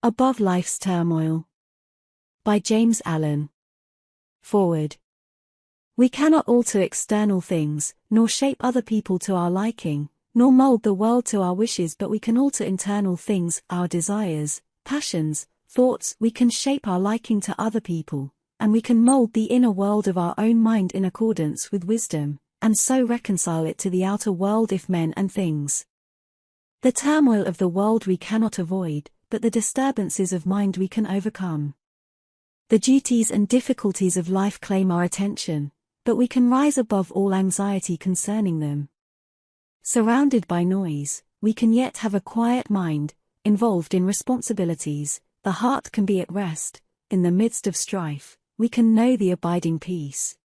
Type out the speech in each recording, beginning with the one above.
Above Life's Turmoil. By James Allen. Forward. We cannot alter external things, nor shape other people to our liking, nor mold the world to our wishes, but we can alter internal things, our desires, passions, thoughts. We can shape our liking to other people, and we can mold the inner world of our own mind in accordance with wisdom, and so reconcile it to the outer world if men and things. The turmoil of the world we cannot avoid, but the disturbances of mind we can overcome. The duties and difficulties of life claim our attention, but we can rise above all anxiety concerning them. Surrounded by noise, we can yet have a quiet mind. Involved in responsibilities, the heart can be at rest. In the midst of strife, we can know the abiding peace.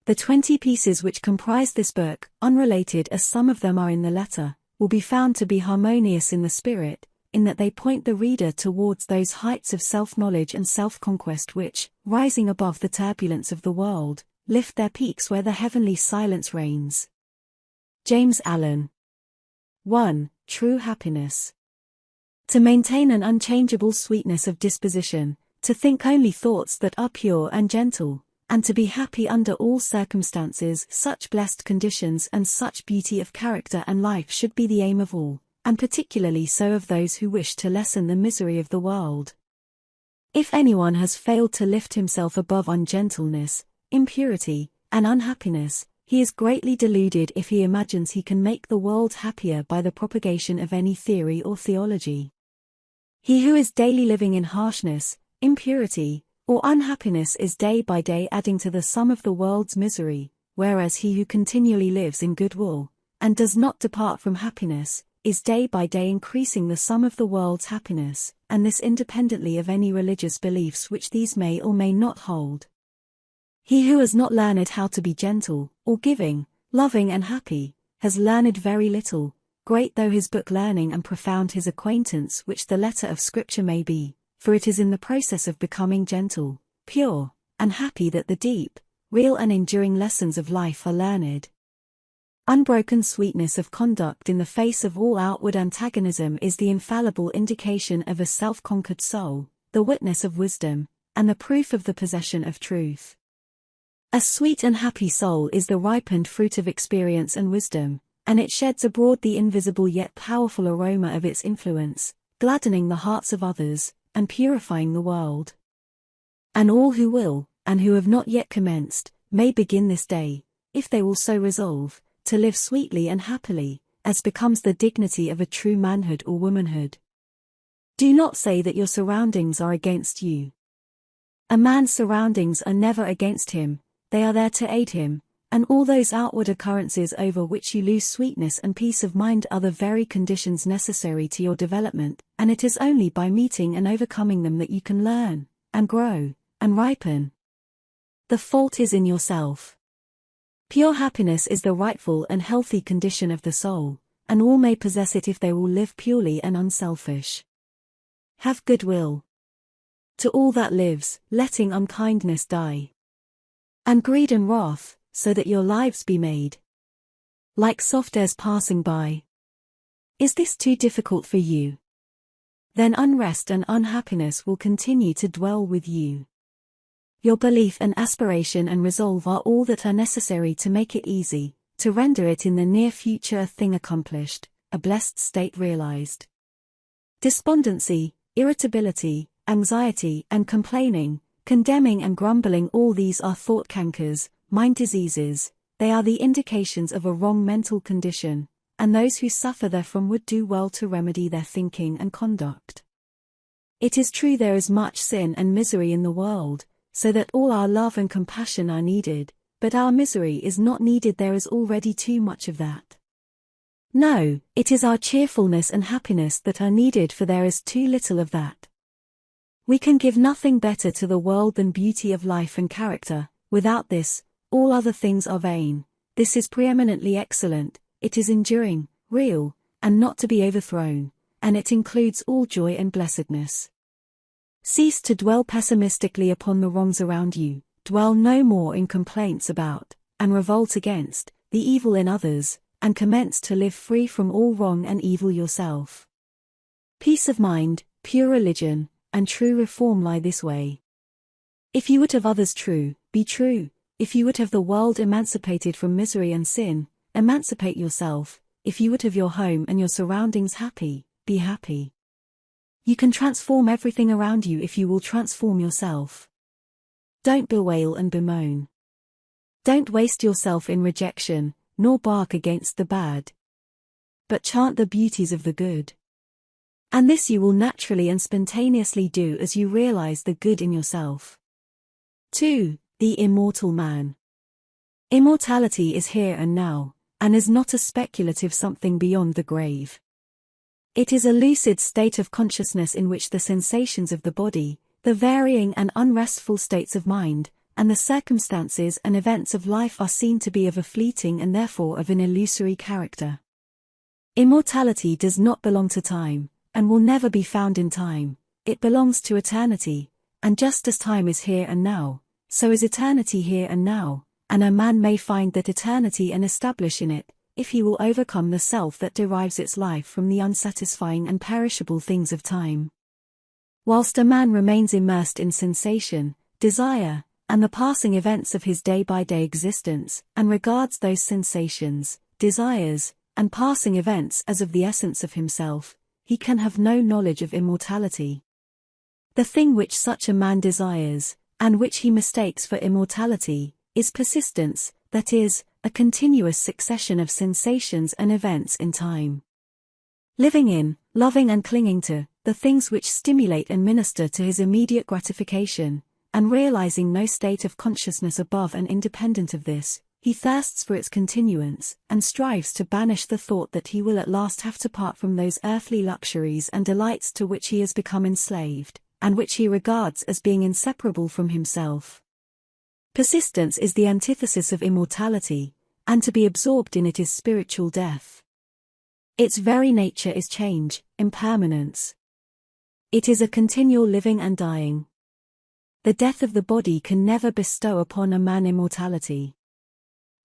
The 20 pieces which comprise this book, unrelated as some of them are in the letter, will be found to be harmonious in the spirit, in that they point the reader towards those heights of self-knowledge and self-conquest which, rising above the turbulence of the world, lift their peaks where the heavenly silence reigns. James Allen. 1. True happiness. To maintain an unchangeable sweetness of disposition, to think only thoughts that are pure and gentle, and to be happy under all circumstances. Such blessed conditions and such beauty of character and life should be the aim of all, and particularly so of those who wish to lessen the misery of the world. If anyone has failed to lift himself above ungentleness, impurity, and unhappiness, he is greatly deluded if he imagines he can make the world happier by the propagation of any theory or theology. He who is daily living in harshness, impurity, or unhappiness is day by day adding to the sum of the world's misery, whereas he who continually lives in goodwill, and does not depart from happiness, is day by day increasing the sum of the world's happiness, and this independently of any religious beliefs which these may or may not hold. He who has not learned how to be gentle, or giving, loving and happy, has learned very little, great though his book learning and profound his acquaintance which the letter of Scripture may be, for it is in the process of becoming gentle, pure, and happy that the deep, real and enduring lessons of life are learned. Unbroken sweetness of conduct in the face of all outward antagonism is the infallible indication of a self-conquered soul, the witness of wisdom, and the proof of the possession of truth. A sweet and happy soul is the ripened fruit of experience and wisdom, and it sheds abroad the invisible yet powerful aroma of its influence, gladdening the hearts of others, and purifying the world. And all who will, and who have not yet commenced, may begin this day, if they will so resolve, to live sweetly and happily, as becomes the dignity of a true manhood or womanhood. Do not say that your surroundings are against you. A man's surroundings are never against him, they are there to aid him, and all those outward occurrences over which you lose sweetness and peace of mind are the very conditions necessary to your development, and it is only by meeting and overcoming them that you can learn, and grow, and ripen. The fault is in yourself. Pure happiness is the rightful and healthy condition of the soul, and all may possess it if they will live purely and unselfish. Have goodwill to all that lives, letting unkindness die, and greed and wrath, so that your lives be made like soft airs passing by. Is this too difficult for you? Then unrest and unhappiness will continue to dwell with you. Your belief and aspiration and resolve are all that are necessary to make it easy, to render it in the near future a thing accomplished, a blessed state realized. Despondency, irritability, anxiety and complaining, condemning and grumbling, all these are thought cankers, mind diseases. They are the indications of a wrong mental condition, and those who suffer therefrom would do well to remedy their thinking and conduct. It is true there is much sin and misery in the world, so that all our love and compassion are needed, but our misery is not needed. There is already too much of that. No, it is our cheerfulness and happiness that are needed, for there is too little of that. We can give nothing better to the world than beauty of life and character. Without this, all other things are vain. This is preeminently excellent, it is enduring, real, and not to be overthrown, and it includes all joy and blessedness. Cease to dwell pessimistically upon the wrongs around you, dwell no more in complaints about, and revolt against, the evil in others, and commence to live free from all wrong and evil yourself. Peace of mind, pure religion, and true reform lie this way. If you would have others true, be true. If you would have the world emancipated from misery and sin, emancipate yourself. If you would have your home and your surroundings happy, be happy. You can transform everything around you if you will transform yourself. Don't bewail and bemoan. Don't waste yourself in rejection, nor bark against the bad. But chant the beauties of the good. And this you will naturally and spontaneously do as you realize the good in yourself. 2. The immortal man. Immortality is here and now, and is not a speculative something beyond the grave. It is a lucid state of consciousness in which the sensations of the body, the varying and unrestful states of mind, and the circumstances and events of life are seen to be of a fleeting and therefore of an illusory character. Immortality does not belong to time, and will never be found in time. It belongs to eternity, and just as time is here and now, so is eternity here and now, and a man may find that eternity and establish in it, if he will overcome the self that derives its life from the unsatisfying and perishable things of time. Whilst a man remains immersed in sensation, desire, and the passing events of his day-by-day existence, and regards those sensations, desires, and passing events as of the essence of himself, he can have no knowledge of immortality. The thing which such a man desires, and which he mistakes for immortality, is persistence, that is, a continuous succession of sensations and events in time. Living in, loving and clinging to, the things which stimulate and minister to his immediate gratification, and realizing no state of consciousness above and independent of this, he thirsts for its continuance, and strives to banish the thought that he will at last have to part from those earthly luxuries and delights to which he has become enslaved, and which he regards as being inseparable from himself. Persistence is the antithesis of immortality, and to be absorbed in it is spiritual death. Its very nature is change, impermanence. It is a continual living and dying. The death of the body can never bestow upon a man immortality.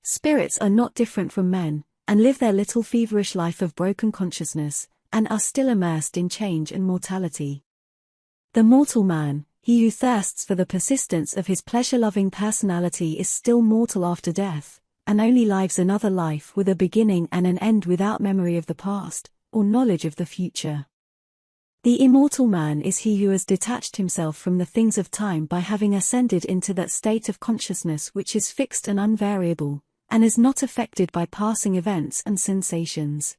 Spirits are not different from men, and live their little feverish life of broken consciousness, and are still immersed in change and mortality. The mortal man, he who thirsts for the persistence of his pleasure-loving personality, is still mortal after death, and only lives another life with a beginning and an end without memory of the past, or knowledge of the future. The immortal man is he who has detached himself from the things of time by having ascended into that state of consciousness which is fixed and unvariable, and is not affected by passing events and sensations.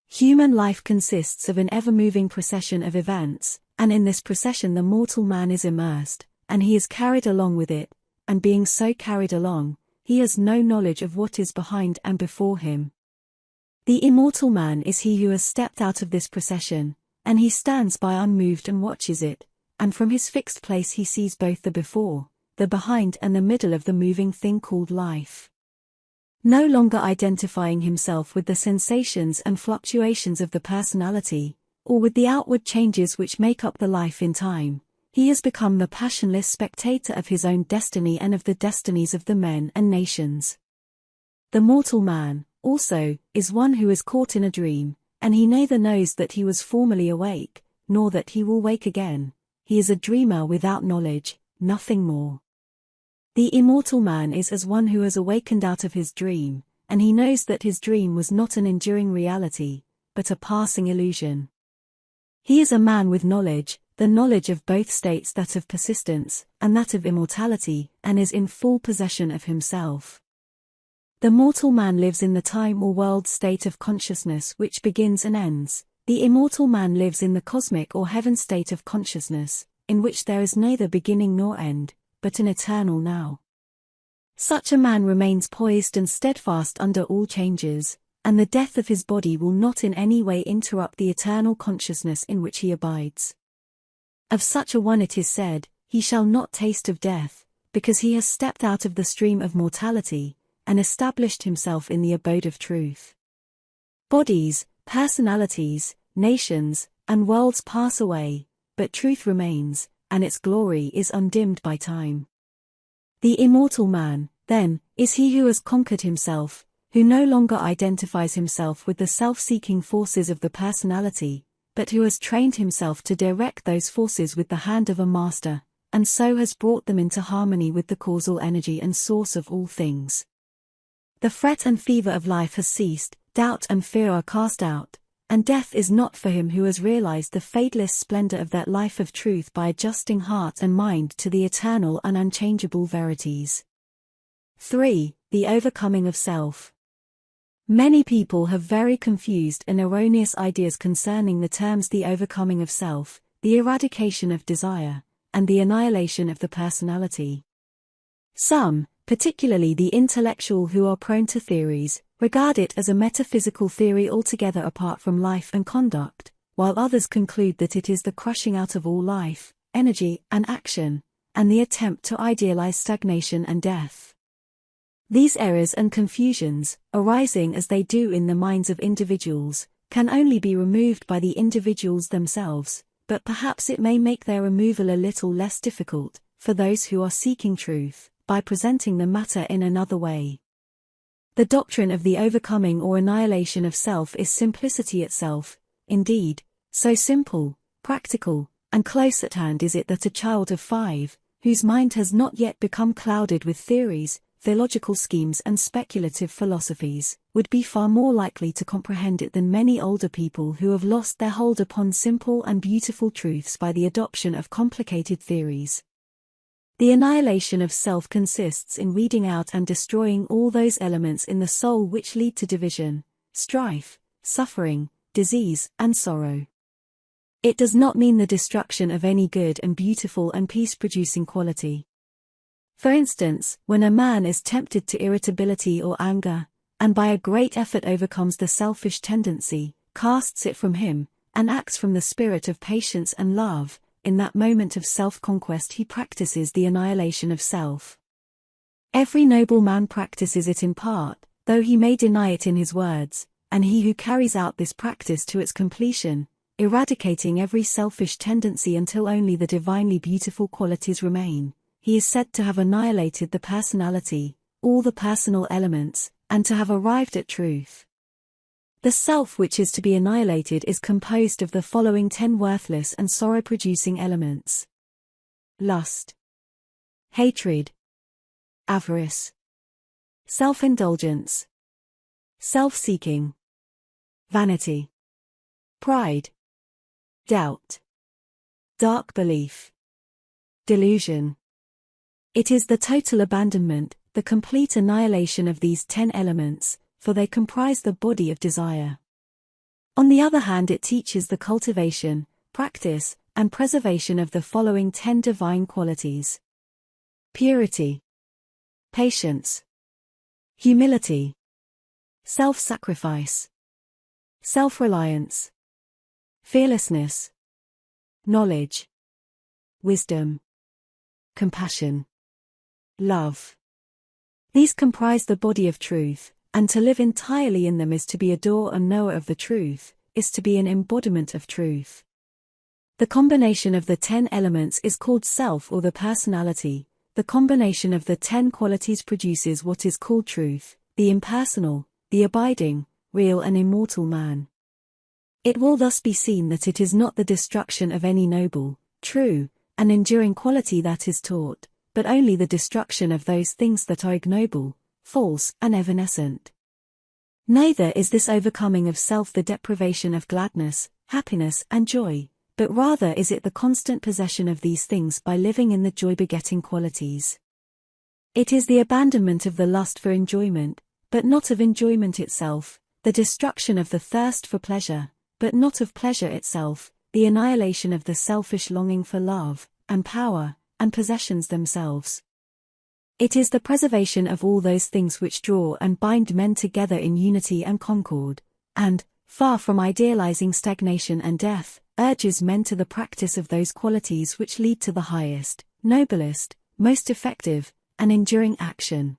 Human life consists of an ever-moving procession of events, and in this procession the mortal man is immersed, and he is carried along with it, and being so carried along, he has no knowledge of what is behind and before him. The immortal man is he who has stepped out of this procession, and he stands by unmoved and watches it, and from his fixed place he sees both the before, the behind and the middle of the moving thing called life. No longer identifying himself with the sensations and fluctuations of the personality, or with the outward changes which make up the life in time, he has become the passionless spectator of his own destiny and of the destinies of the men and nations. The mortal man, also, is one who is caught in a dream, and he neither knows that he was formerly awake, nor that he will wake again. He is a dreamer without knowledge, nothing more. The immortal man is as one who has awakened out of his dream, and he knows that his dream was not an enduring reality, but a passing illusion. He is a man with knowledge, the knowledge of both states, that of persistence, and that of immortality, and is in full possession of himself. The mortal man lives in the time or world state of consciousness which begins and ends. The immortal man lives in the cosmic or heaven state of consciousness, in which there is neither beginning nor end, but an eternal now. Such a man remains poised and steadfast under all changes, and the death of his body will not in any way interrupt the eternal consciousness in which he abides. Of such a one it is said, he shall not taste of death, because he has stepped out of the stream of mortality, and established himself in the abode of truth. Bodies, personalities, nations, and worlds pass away, but truth remains, and its glory is undimmed by time. The immortal man, then, is he who has conquered himself, who no longer identifies himself with the self-seeking forces of the personality, but who has trained himself to direct those forces with the hand of a master, and so has brought them into harmony with the causal energy and source of all things. The fret and fever of life has ceased, doubt and fear are cast out, and death is not for him who has realized the fadeless splendor of that life of truth by adjusting heart and mind to the eternal and unchangeable verities. 3. The overcoming of self. Many people have very confused and erroneous ideas concerning the terms the overcoming of self, the eradication of desire, and the annihilation of the personality. Some, particularly the intellectual who are prone to theories, regard it as a metaphysical theory altogether apart from life and conduct, while others conclude that it is the crushing out of all life, energy, and action, and the attempt to idealize stagnation and death. These errors and confusions, arising as they do in the minds of individuals, can only be removed by the individuals themselves, but perhaps it may make their removal a little less difficult, for those who are seeking truth, by presenting the matter in another way. The doctrine of the overcoming or annihilation of self is simplicity itself, indeed, so simple, practical, and close at hand is it that a child of 5, whose mind has not yet become clouded with theories, theological schemes and speculative philosophies, would be far more likely to comprehend it than many older people who have lost their hold upon simple and beautiful truths by the adoption of complicated theories. The annihilation of self consists in weeding out and destroying all those elements in the soul which lead to division, strife, suffering, disease, and sorrow. It does not mean the destruction of any good and beautiful and peace-producing quality. For instance, when a man is tempted to irritability or anger, and by a great effort overcomes the selfish tendency, casts it from him, and acts from the spirit of patience and love, in that moment of self-conquest he practices the annihilation of self. Every noble man practices it in part, though he may deny it in his words, and he who carries out this practice to its completion, eradicating every selfish tendency until only the divinely beautiful qualities remain, he is said to have annihilated the personality, all the personal elements, and to have arrived at truth. The self which is to be annihilated is composed of the following 10 worthless and sorrow-producing elements: lust, hatred, avarice, self-indulgence, self-seeking, vanity, pride, doubt, dark belief, delusion. It is the total abandonment, the complete annihilation of these 10 elements, for they comprise the body of desire. On the other hand, it teaches the cultivation, practice, and preservation of the following 10 divine qualities: purity, patience, humility, self-sacrifice, self-reliance, fearlessness, knowledge, wisdom, compassion, love. These comprise the body of truth, and to live entirely in them is to be a doer and knower of the truth, is to be an embodiment of truth. The combination of the 10 elements is called self or the personality. The combination of the 10 qualities produces what is called truth, the impersonal, the abiding, real and immortal man. It will thus be seen that it is not the destruction of any noble, true, and enduring quality that is taught, but only the destruction of those things that are ignoble, false, and evanescent. Neither is this overcoming of self the deprivation of gladness, happiness, and joy, but rather is it the constant possession of these things by living in the joy-begetting qualities. It is the abandonment of the lust for enjoyment, but not of enjoyment itself, the destruction of the thirst for pleasure, but not of pleasure itself, the annihilation of the selfish longing for love, and power, and possessions themselves. It is the preservation of all those things which draw and bind men together in unity and concord, and, far from idealizing stagnation and death, urges men to the practice of those qualities which lead to the highest, noblest, most effective, and enduring action.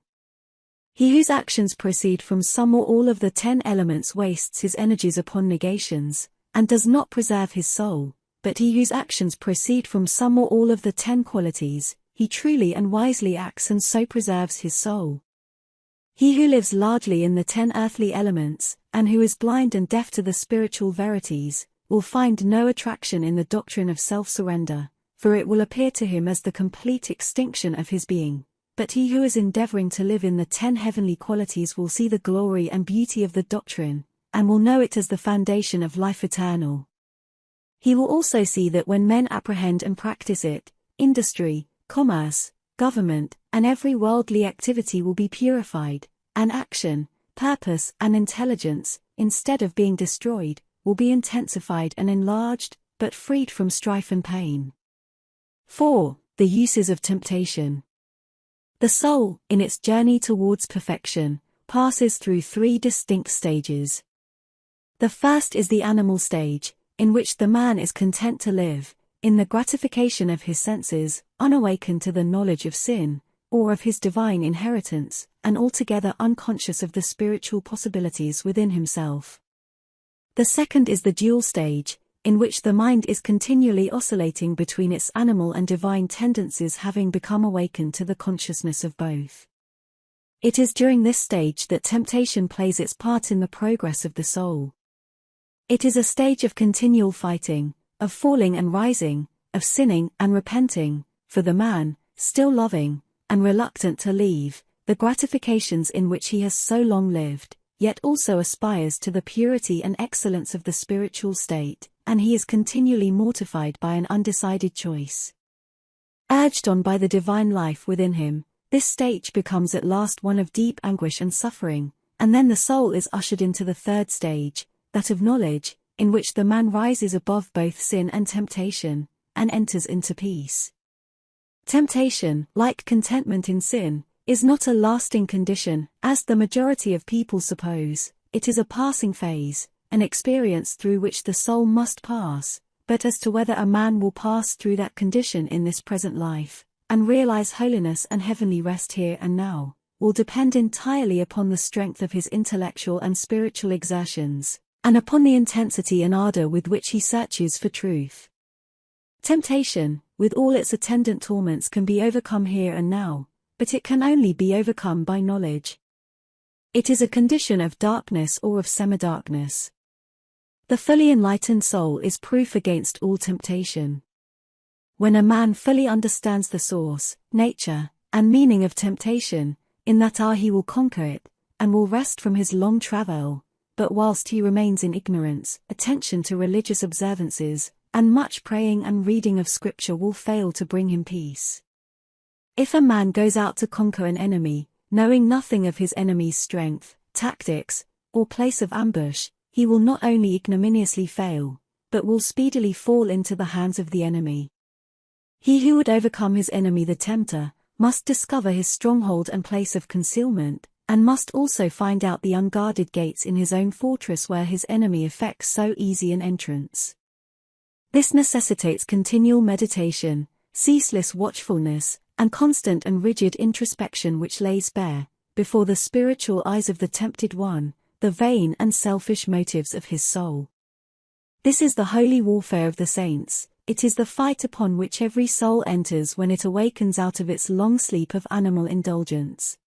He whose actions proceed from some or all of the 10 elements wastes his energies upon negations, and does not preserve his soul, but he whose actions proceed from some or all of the 10 qualities, he truly and wisely acts and so preserves his soul. He who lives largely in the 10 earthly elements, and who is blind and deaf to the spiritual verities, will find no attraction in the doctrine of self-surrender, for it will appear to him as the complete extinction of his being. But he who is endeavoring to live in the 10 heavenly qualities will see the glory and beauty of the doctrine, and will know it as the foundation of life eternal. He will also see that when men apprehend and practice it, industry, commerce, government, and every worldly activity will be purified, and action, purpose, and intelligence, instead of being destroyed, will be intensified and enlarged, but freed from strife and pain. 4. The uses of temptation. The soul, in its journey towards perfection, passes through 3 distinct stages. The first is the animal stage, in which the man is content to live, in the gratification of his senses, unawakened to the knowledge of sin, or of his divine inheritance, and altogether unconscious of the spiritual possibilities within himself. The second is the dual stage, in which the mind is continually oscillating between its animal and divine tendencies, having become awakened to the consciousness of both. It is during this stage that temptation plays its part in the progress of the soul. It is a stage of continual fighting, of falling and rising, of sinning and repenting, for the man, still loving, and reluctant to leave, the gratifications in which he has so long lived, yet also aspires to the purity and excellence of the spiritual state, and he is continually mortified by an undecided choice. Urged on by the divine life within him, this stage becomes at last one of deep anguish and suffering, and then the soul is ushered into the third stage, that of knowledge, in which the man rises above both sin and temptation, and enters into peace. Temptation, like contentment in sin, is not a lasting condition, as the majority of people suppose. It is a passing phase, an experience through which the soul must pass, but as to whether a man will pass through that condition in this present life, and realize holiness and heavenly rest here and now, will depend entirely upon the strength of his intellectual and spiritual exertions, and upon the intensity and ardor with which he searches for truth. Temptation, with all its attendant torments, can be overcome here and now, but it can only be overcome by knowledge. It is a condition of darkness or of semi-darkness. The fully enlightened soul is proof against all temptation. When a man fully understands the source, nature, and meaning of temptation, in that hour he will conquer it, and will rest from his long travail. But whilst he remains in ignorance, attention to religious observances, and much praying and reading of scripture will fail to bring him peace. If a man goes out to conquer an enemy, knowing nothing of his enemy's strength, tactics, or place of ambush, he will not only ignominiously fail, but will speedily fall into the hands of the enemy. He who would overcome his enemy the tempter, must discover his stronghold and place of concealment, and must also find out the unguarded gates in his own fortress where his enemy effects so easy an entrance. This necessitates continual meditation, ceaseless watchfulness, and constant and rigid introspection, which lays bare, before the spiritual eyes of the tempted one, the vain and selfish motives of his soul. This is the holy warfare of the saints. It is the fight upon which every soul enters when it awakens out of its long sleep of animal indulgence.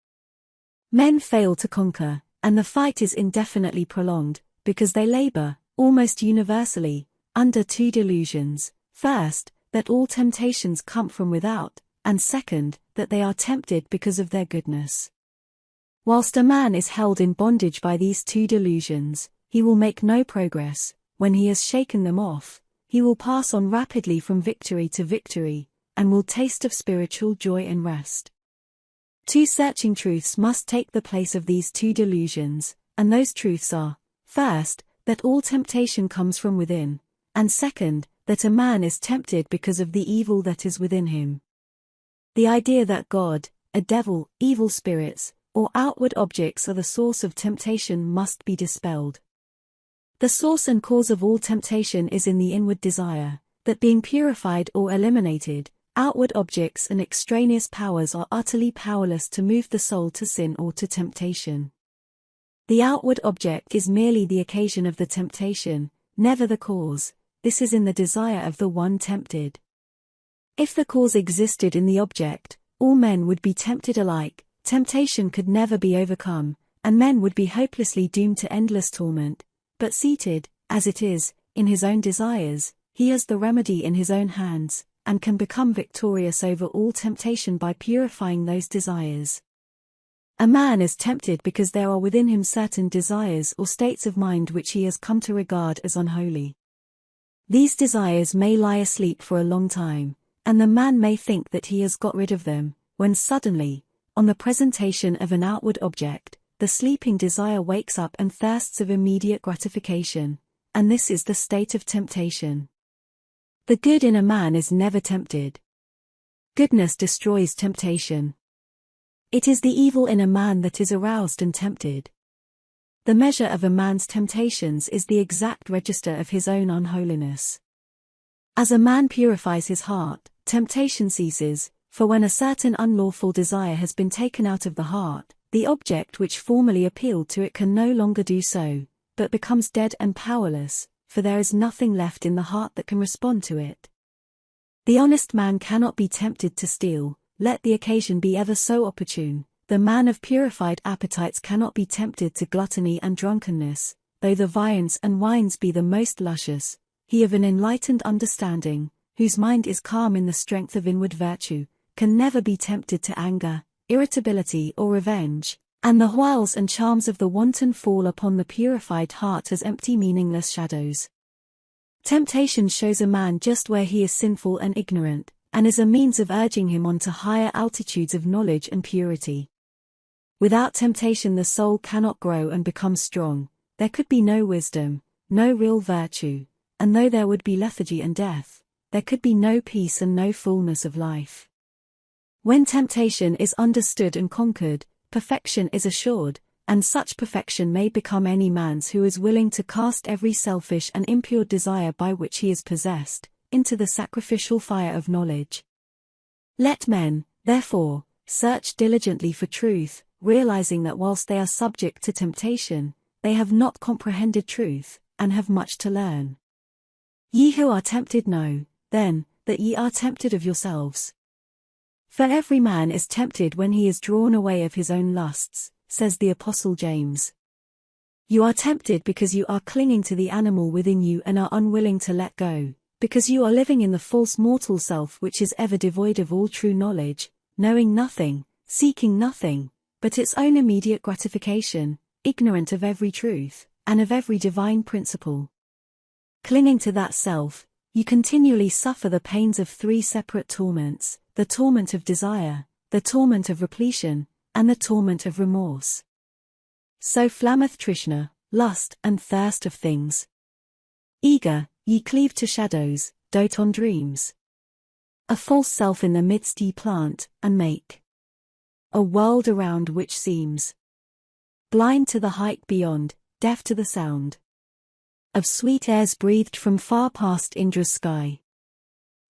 Men fail to conquer, and the fight is indefinitely prolonged, because they labor, almost universally, under 2 delusions: first, that all temptations come from without, and second, that they are tempted because of their goodness. Whilst a man is held in bondage by these 2 delusions, he will make no progress. When he has shaken them off, he will pass on rapidly from victory to victory, and will taste of spiritual joy and rest. 2 searching truths must take the place of these 2 delusions, and those truths are, first, that all temptation comes from within, and second, that a man is tempted because of the evil that is within him. The idea that God, a devil, evil spirits, or outward objects are the source of temptation must be dispelled. The source and cause of all temptation is in the inward desire, that being purified or eliminated, outward objects and extraneous powers are utterly powerless to move the soul to sin or to temptation. The outward object is merely the occasion of the temptation, never the cause. This is in the desire of the one tempted. If the cause existed in the object, all men would be tempted alike, temptation could never be overcome, and men would be hopelessly doomed to endless torment. But seated, as it is, in his own desires, he has the remedy in his own hands, and can become victorious over all temptation by purifying those desires. A man is tempted because there are within him certain desires or states of mind which he has come to regard as unholy. These desires may lie asleep for a long time, and the man may think that he has got rid of them, when suddenly, on the presentation of an outward object, the sleeping desire wakes up and thirsts of immediate gratification, and this is the state of temptation. The good in a man is never tempted. Goodness destroys temptation. It is the evil in a man that is aroused and tempted. The measure of a man's temptations is the exact register of his own unholiness. As a man purifies his heart, temptation ceases, for when a certain unlawful desire has been taken out of the heart, the object which formerly appealed to it can no longer do so, but becomes dead and powerless, for there is nothing left in the heart that can respond to it. The honest man cannot be tempted to steal, let the occasion be ever so opportune. The man of purified appetites cannot be tempted to gluttony and drunkenness, though the viands and wines be the most luscious. He of an enlightened understanding, whose mind is calm in the strength of inward virtue, can never be tempted to anger, irritability or revenge, and the wiles and charms of the wanton fall upon the purified heart as empty meaningless shadows. Temptation shows a man just where he is sinful and ignorant, and is a means of urging him on to higher altitudes of knowledge and purity. Without temptation the soul cannot grow and become strong, there could be no wisdom, no real virtue, and though there would be lethargy and death, there could be no peace and no fullness of life. When temptation is understood and conquered, perfection is assured, and such perfection may become any man's who is willing to cast every selfish and impure desire by which he is possessed, into the sacrificial fire of knowledge. Let men, therefore, search diligently for truth, realizing that whilst they are subject to temptation, they have not comprehended truth, and have much to learn. Ye who are tempted know, then, that ye are tempted of yourselves. For every man is tempted when he is drawn away of his own lusts, says the Apostle James. You are tempted because you are clinging to the animal within you and are unwilling to let go, because you are living in the false mortal self which is ever devoid of all true knowledge, knowing nothing, seeking nothing, but its own immediate gratification, ignorant of every truth, and of every divine principle. Clinging to that self, you continually suffer the pains of three separate torments, the torment of desire, the torment of repletion, and the torment of remorse. So flammeth Trishna, lust and thirst of things. Eager, ye cleave to shadows, dote on dreams. A false self in the midst ye plant, and make. A world around which seems blind to the height beyond, deaf to the sound of sweet airs breathed from far past Indra's sky.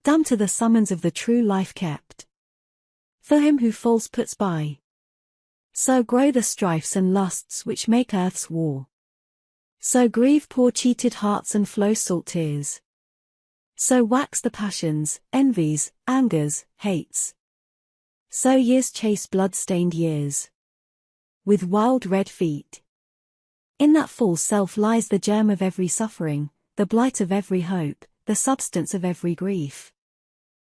Dumb to the summons of the true life kept. For him who false puts by. So grow the strifes and lusts which make earth's war. So grieve poor cheated hearts and flow salt tears. So wax the passions, envies, angers, hates. So years chase blood-stained years. With wild red feet. In that false self lies the germ of every suffering, the blight of every hope, the substance of every grief.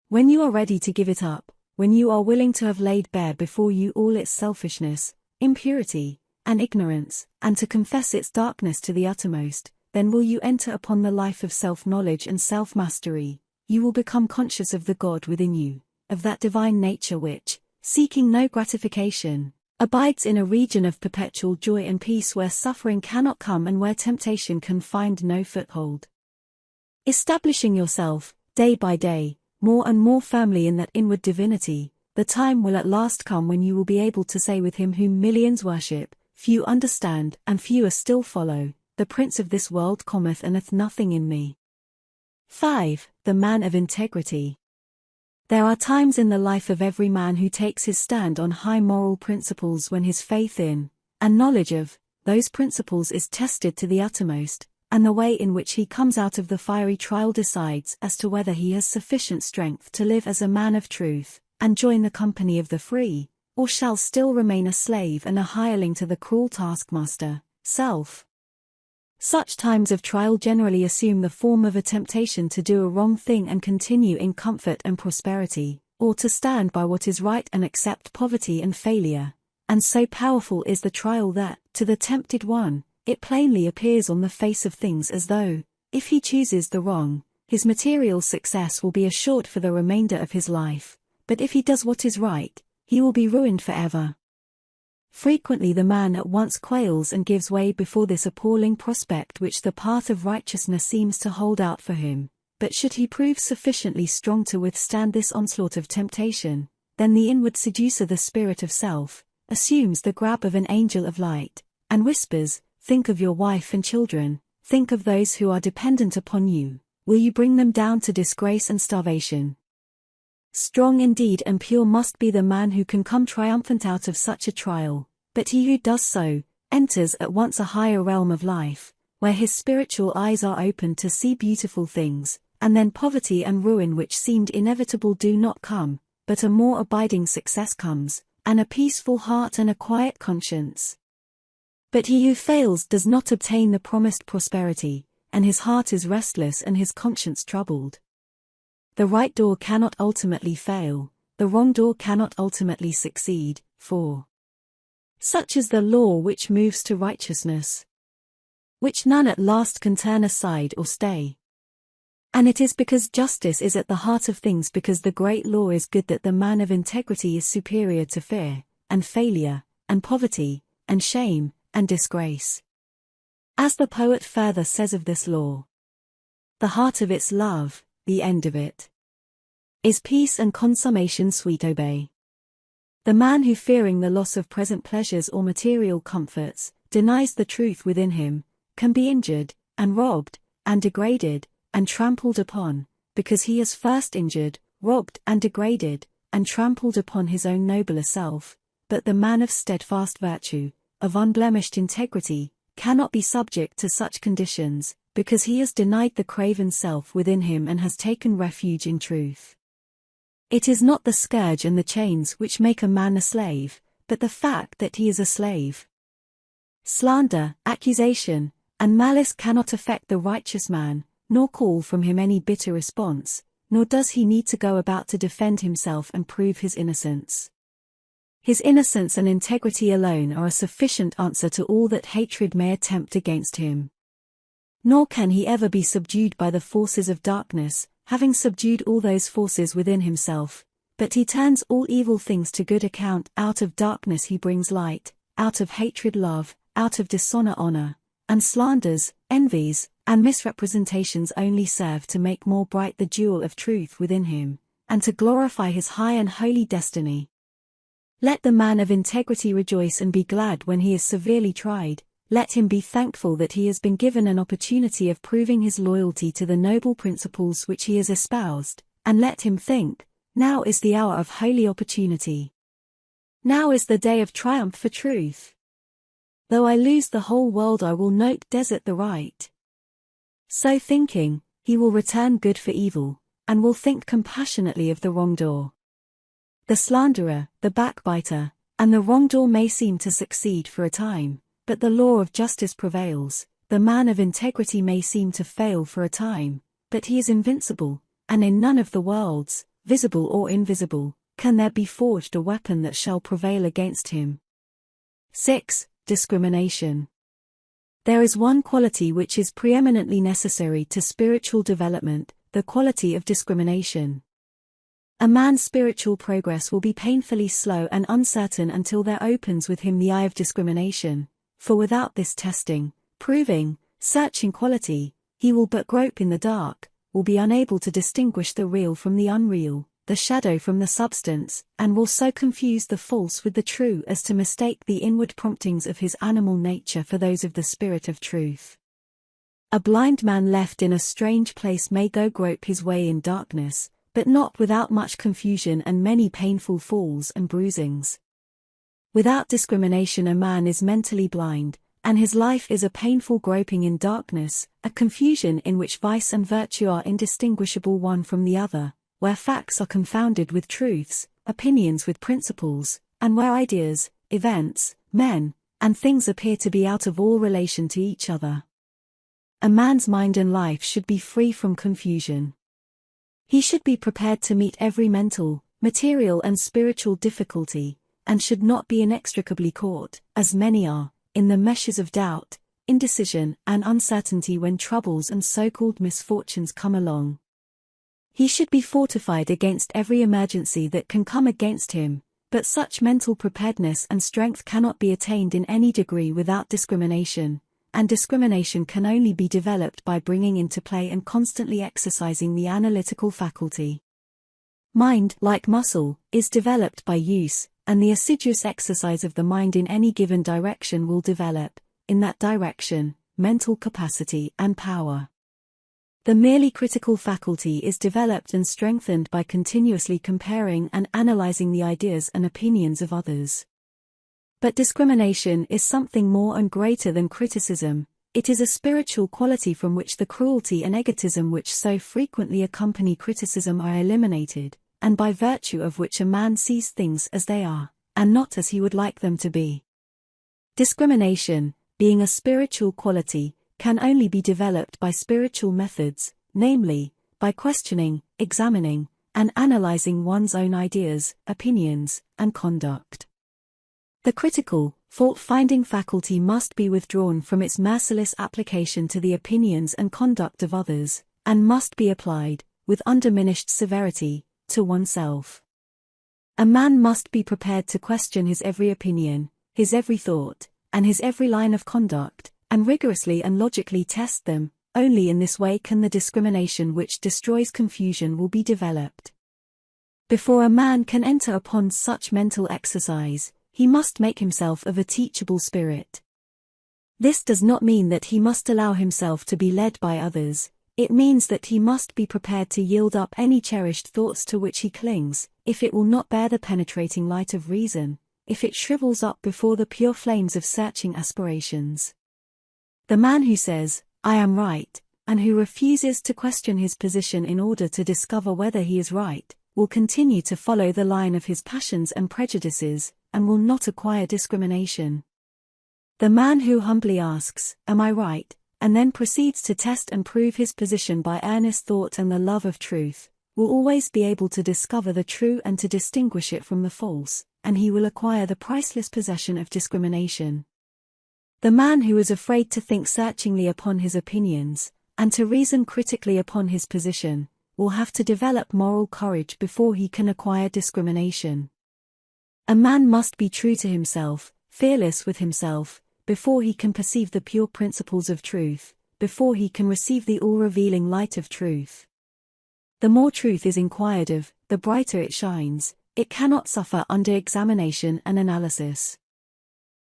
When you are ready to give it up, when you are willing to have laid bare before you all its selfishness, impurity, and ignorance, and to confess its darkness to the uttermost, then will you enter upon the life of self-knowledge and self-mastery. You will become conscious of the God within you, of that divine nature which, seeking no gratification, abides in a region of perpetual joy and peace where suffering cannot come and where temptation can find no foothold. Establishing yourself, day by day, more and more firmly in that inward divinity, the time will at last come when you will be able to say with him whom millions worship, few understand and fewer still follow, the prince of this world cometh and hath nothing in me. 5. The man of integrity. There are times in the life of every man who takes his stand on high moral principles when his faith in, and knowledge of, those principles is tested to the uttermost, and the way in which he comes out of the fiery trial decides as to whether he has sufficient strength to live as a man of truth, and join the company of the free, or shall still remain a slave and a hireling to the cruel taskmaster, self. Such times of trial generally assume the form of a temptation to do a wrong thing and continue in comfort and prosperity, or to stand by what is right and accept poverty and failure. And so powerful is the trial that, to the tempted one, it plainly appears on the face of things as though, if he chooses the wrong, his material success will be assured for the remainder of his life, but if he does what is right, he will be ruined forever. Frequently the man at once quails and gives way before this appalling prospect which the path of righteousness seems to hold out for him, but should he prove sufficiently strong to withstand this onslaught of temptation, then the inward seducer, the spirit of self, assumes the grab of an angel of light, and whispers, "Think of your wife and children, think of those who are dependent upon you, will you bring them down to disgrace and starvation?" Strong indeed and pure must be the man who can come triumphant out of such a trial, but he who does so, enters at once a higher realm of life, where his spiritual eyes are opened to see beautiful things, and then poverty and ruin which seemed inevitable do not come, but a more abiding success comes, and a peaceful heart and a quiet conscience. But he who fails does not obtain the promised prosperity, and his heart is restless and his conscience troubled. The right door cannot ultimately fail, the wrong door cannot ultimately succeed, for such is the law which moves to righteousness, which none at last can turn aside or stay. And it is because justice is at the heart of things, because the great law is good, that the man of integrity is superior to fear, and failure, and poverty, and shame, and disgrace. As the poet further says of this law, "The heart of its love, the end of it, is peace and consummation sweet obey." The man who, fearing the loss of present pleasures or material comforts, denies the truth within him, can be injured, and robbed, and degraded, and trampled upon, because he has first injured, robbed and degraded, and trampled upon his own nobler self. But the man of steadfast virtue, of unblemished integrity, cannot be subject to such conditions, because he has denied the craven self within him and has taken refuge in truth. It is not the scourge and the chains which make a man a slave, but the fact that he is a slave. Slander, accusation, and malice cannot affect the righteous man, nor call from him any bitter response, nor does he need to go about to defend himself and prove his innocence. His innocence and integrity alone are a sufficient answer to all that hatred may attempt against him. Nor can he ever be subdued by the forces of darkness, having subdued all those forces within himself, but he turns all evil things to good account. Out of darkness he brings light, out of hatred love, out of dishonor honor, and slanders, envies, and misrepresentations only serve to make more bright the jewel of truth within him, and to glorify his high and holy destiny. Let the man of integrity rejoice and be glad when he is severely tried. Let him be thankful that he has been given an opportunity of proving his loyalty to the noble principles which he has espoused, and let him think, now is the hour of holy opportunity. Now is the day of triumph for truth. Though I lose the whole world I will not desert the right. So thinking, he will return good for evil, and will think compassionately of the wrong door. The slanderer, the backbiter, and the wrong door may seem to succeed for a time, but the law of justice prevails. The man of integrity may seem to fail for a time, but he is invincible, and in none of the worlds, visible or invisible, can there be forged a weapon that shall prevail against him. 6. Discrimination. There is one quality which is preeminently necessary to spiritual development, the quality of discrimination. A man's spiritual progress will be painfully slow and uncertain until there opens with him the eye of discrimination. For without this testing, proving, searching quality, he will but grope in the dark, will be unable to distinguish the real from the unreal, the shadow from the substance, and will so confuse the false with the true as to mistake the inward promptings of his animal nature for those of the spirit of truth. A blind man left in a strange place may go grope his way in darkness, but not without much confusion and many painful falls and bruisings. Without discrimination a man is mentally blind, and his life is a painful groping in darkness, a confusion in which vice and virtue are indistinguishable one from the other, where facts are confounded with truths, opinions with principles, and where ideas, events, men, and things appear to be out of all relation to each other. A man's mind and life should be free from confusion. He should be prepared to meet every mental, material and spiritual difficulty, and should not be inextricably caught, as many are, in the meshes of doubt, indecision and uncertainty when troubles and so-called misfortunes come along. He should be fortified against every emergency that can come against him, but such mental preparedness and strength cannot be attained in any degree without discrimination, and discrimination can only be developed by bringing into play and constantly exercising the analytical faculty. Mind, like muscle, is developed by use, and the assiduous exercise of the mind in any given direction will develop, in that direction, mental capacity and power. The merely critical faculty is developed and strengthened by continuously comparing and analyzing the ideas and opinions of others. But discrimination is something more and greater than criticism. It is a spiritual quality from which the cruelty and egotism which so frequently accompany criticism are eliminated, and by virtue of which a man sees things as they are, and not as he would like them to be. Discrimination, being a spiritual quality, can only be developed by spiritual methods, namely, by questioning, examining, and analyzing one's own ideas, opinions, and conduct. The critical, fault-finding faculty must be withdrawn from its merciless application to the opinions and conduct of others, and must be applied, with undiminished severity, to oneself. A man must be prepared to question his every opinion, his every thought, and his every line of conduct, and rigorously and logically test them. Only in this way can the discrimination which destroys confusion will be developed. Before a man can enter upon such mental exercise, he must make himself of a teachable spirit. This does not mean that he must allow himself to be led by others. It means that he must be prepared to yield up any cherished thoughts to which he clings, if it will not bear the penetrating light of reason, if it shrivels up before the pure flames of searching aspirations. The man who says, "I am right," and who refuses to question his position in order to discover whether he is right, will continue to follow the line of his passions and prejudices, and will not acquire discrimination. The man who humbly asks, "Am I right?" and then proceeds to test and prove his position by earnest thought and the love of truth, will always be able to discover the true and to distinguish it from the false, and he will acquire the priceless possession of discrimination. The man who is afraid to think searchingly upon his opinions, and to reason critically upon his position, will have to develop moral courage before he can acquire discrimination. A man must be true to himself, fearless with himself, before he can perceive the pure principles of truth, before he can receive the all-revealing light of truth. The more truth is inquired of, the brighter it shines. It cannot suffer under examination and analysis.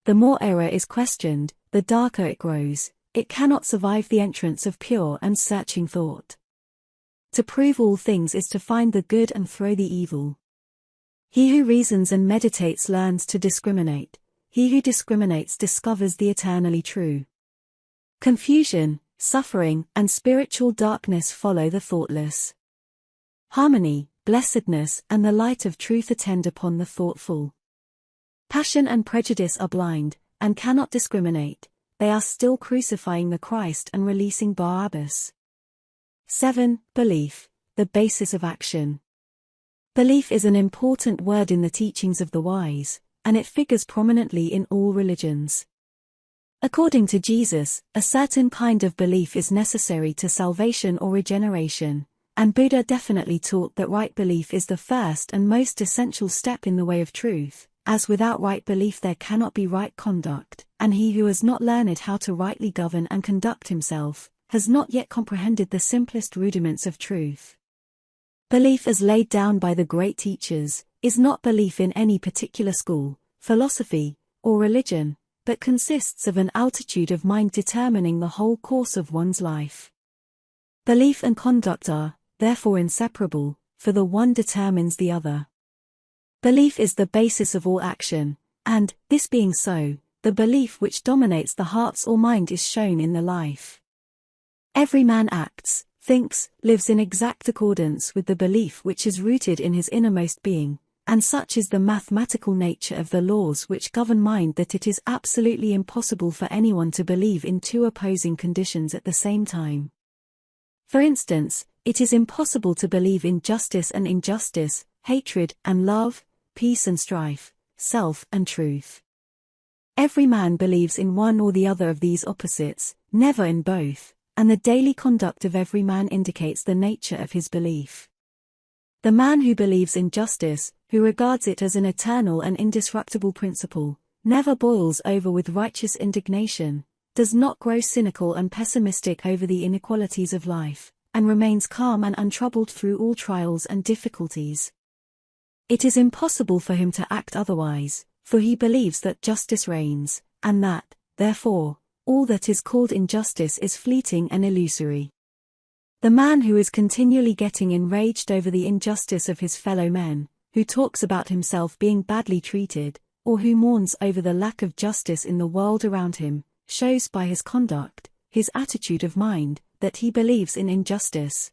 The more error is questioned, the darker it grows. It cannot survive the entrance of pure and searching thought. To prove all things is to find the good and throw the evil. He who reasons and meditates learns to discriminate. He who discriminates discovers the eternally true. Confusion, suffering, and spiritual darkness follow the thoughtless. Harmony, blessedness, and the light of truth attend upon the thoughtful. Passion and prejudice are blind, and cannot discriminate. They are still crucifying the Christ and releasing Barabbas. 7. Belief, the basis of action. Belief is an important word in the teachings of the wise, and it figures prominently in all religions. According to Jesus, a certain kind of belief is necessary to salvation or regeneration, and Buddha definitely taught that right belief is the first and most essential step in the way of truth, as without right belief there cannot be right conduct, and he who has not learned how to rightly govern and conduct himself, has not yet comprehended the simplest rudiments of truth. Belief as laid down by the great teachers, is not belief in any particular school, philosophy, or religion, but consists of an altitude of mind determining the whole course of one's life. Belief and conduct are, therefore, inseparable, for the one determines the other. Belief is the basis of all action, and, this being so, the belief which dominates the heart's or mind is shown in the life. Every man acts, thinks, lives in exact accordance with the belief which is rooted in his innermost being, and such is the mathematical nature of the laws which govern mind that it is absolutely impossible for anyone to believe in two opposing conditions at the same time. For instance, it is impossible to believe in justice and injustice, hatred and love, peace and strife, self and truth. Every man believes in one or the other of these opposites, never in both, and the daily conduct of every man indicates the nature of his belief. The man who believes in justice, who regards it as an eternal and indestructible principle, never boils over with righteous indignation, does not grow cynical and pessimistic over the inequalities of life, and remains calm and untroubled through all trials and difficulties. It is impossible for him to act otherwise, for he believes that justice reigns, and that, therefore, all that is called injustice is fleeting and illusory. The man who is continually getting enraged over the injustice of his fellow men, who talks about himself being badly treated, or who mourns over the lack of justice in the world around him, shows by his conduct, his attitude of mind, that he believes in injustice.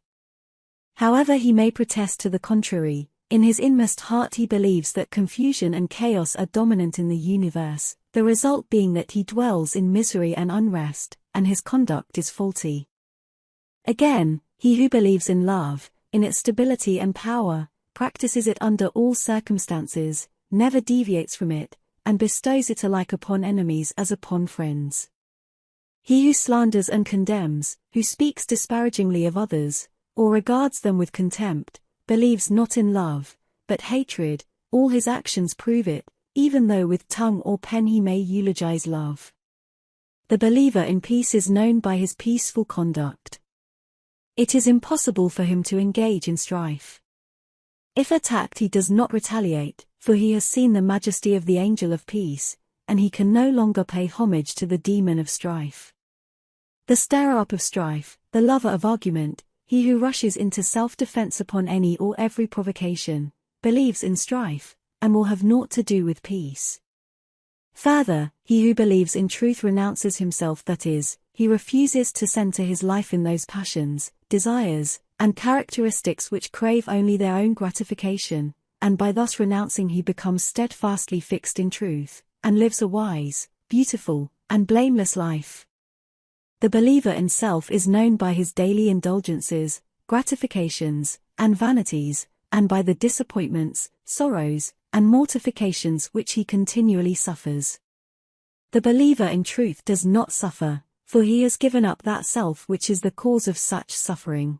However he may protest to the contrary, in his inmost heart he believes that confusion and chaos are dominant in the universe, the result being that he dwells in misery and unrest, and his conduct is faulty. Again, he who believes in love, in its stability and power, practices it under all circumstances, never deviates from it, and bestows it alike upon enemies as upon friends. He who slanders and condemns, who speaks disparagingly of others, or regards them with contempt, believes not in love, but hatred. All his actions prove it, even though with tongue or pen he may eulogize love. The believer in peace is known by his peaceful conduct. It is impossible for him to engage in strife. If attacked he does not retaliate, for he has seen the majesty of the angel of peace, and he can no longer pay homage to the demon of strife. The stirrer-up of strife, the lover of argument, he who rushes into self-defense upon any or every provocation, believes in strife, and will have naught to do with peace. Further, he who believes in truth renounces himself, that is, he refuses to center his life in those passions, desires, and characteristics which crave only their own gratification, and by thus renouncing he becomes steadfastly fixed in truth, and lives a wise, beautiful, and blameless life. The believer in self is known by his daily indulgences, gratifications, and vanities, and by the disappointments, sorrows, and mortifications which he continually suffers. The believer in truth does not suffer, for he has given up that self which is the cause of such suffering.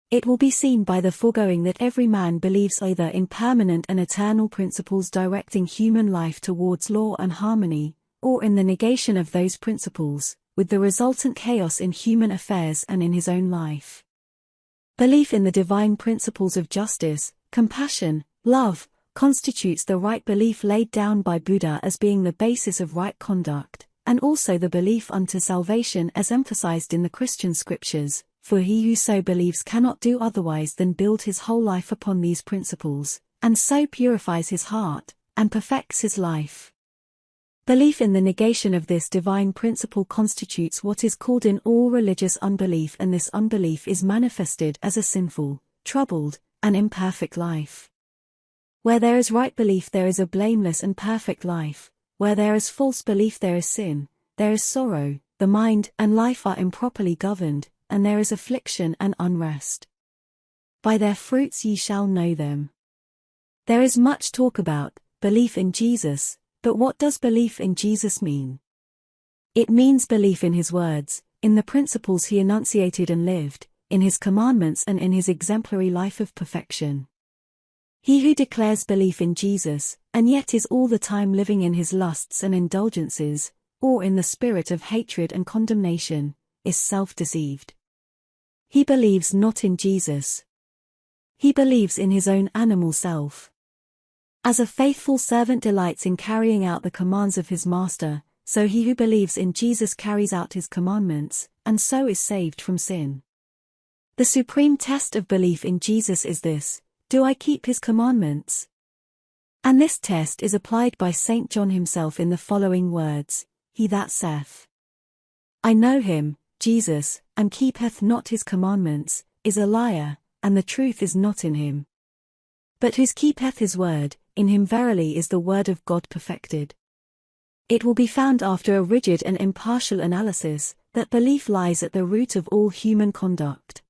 It will be seen by the foregoing that every man believes either in permanent and eternal principles directing human life towards law and harmony, or in the negation of those principles, with the resultant chaos in human affairs and in his own life. Belief in the divine principles of justice, compassion, love, constitutes the right belief laid down by Buddha as being the basis of right conduct, and also the belief unto salvation as emphasized in the Christian scriptures, for he who so believes cannot do otherwise than build his whole life upon these principles, and so purifies his heart, and perfects his life. Belief in the negation of this divine principle constitutes what is called in all religious unbelief, and this unbelief is manifested as a sinful, troubled, and imperfect life. Where there is right belief there is a blameless and perfect life, where there is false belief there is sin, there is sorrow, the mind and life are improperly governed, and there is affliction and unrest. By their fruits ye shall know them. There is much talk about belief in Jesus, but what does belief in Jesus mean? It means belief in his words, in the principles he enunciated and lived, in his commandments and in his exemplary life of perfection. He who declares belief in Jesus, and yet is all the time living in his lusts and indulgences, or in the spirit of hatred and condemnation, is self-deceived. He believes not in Jesus. He believes in his own animal self. As a faithful servant delights in carrying out the commands of his master, so he who believes in Jesus carries out his commandments, and so is saved from sin. The supreme test of belief in Jesus is this: do I keep his commandments? And this test is applied by St. John himself in the following words: He that saith, I know him, Jesus, and keepeth not his commandments, is a liar, and the truth is not in him. But whose keepeth his word, in him verily is the word of God perfected. It will be found after a rigid and impartial analysis, that belief lies at the root of all human conduct.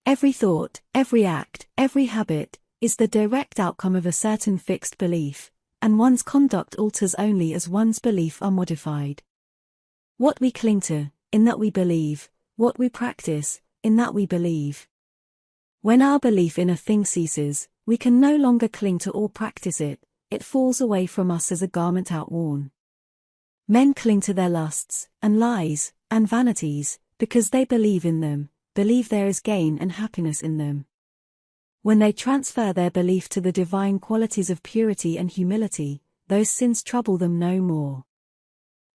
Every thought, every act, every habit, is the direct outcome of a certain fixed belief, and one's conduct alters only as one's belief are modified. What we cling to, in that we believe; what we practice, in that we believe. When our belief in a thing ceases, we can no longer cling to or practice it, it falls away from us as a garment outworn. Men cling to their lusts, and lies, and vanities, because they believe in them, believe there is gain and happiness in them. When they transfer their belief to the divine qualities of purity and humility, those sins trouble them no more.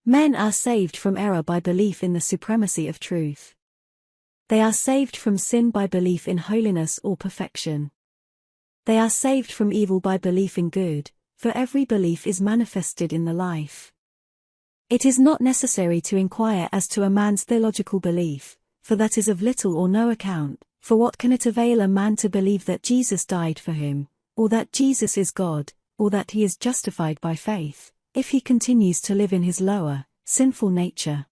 Men are saved from error by belief in the supremacy of truth. They are saved from sin by belief in holiness or perfection. They are saved from evil by belief in good, for every belief is manifested in the life. It is not necessary to inquire as to a man's theological belief, for that is of little or no account, for what can it avail a man to believe that Jesus died for him, or that Jesus is God, or that he is justified by faith, if he continues to live in his lower, sinful nature?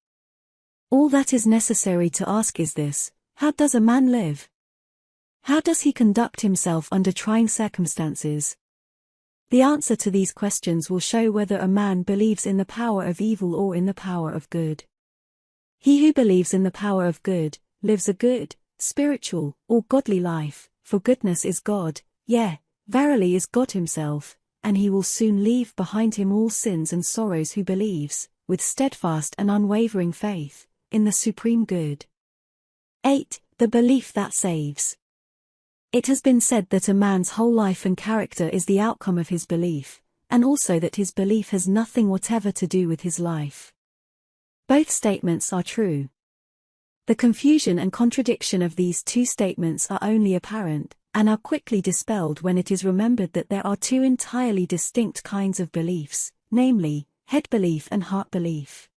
All that is necessary to ask is this: how does a man live? How does he conduct himself under trying circumstances? The answer to these questions will show whether a man believes in the power of evil or in the power of good. He who believes in the power of good, lives a good, spiritual, or godly life, for goodness is God, yea, verily is God himself, and he will soon leave behind him all sins and sorrows who believes, with steadfast and unwavering faith, in the supreme good. 8. The belief that saves. It has been said that a man's whole life and character is the outcome of his belief, and also that his belief has nothing whatever to do with his life. Both statements are true. The confusion and contradiction of these two statements are only apparent, and are quickly dispelled when it is remembered that there are two entirely distinct kinds of beliefs, namely, head belief and heart belief.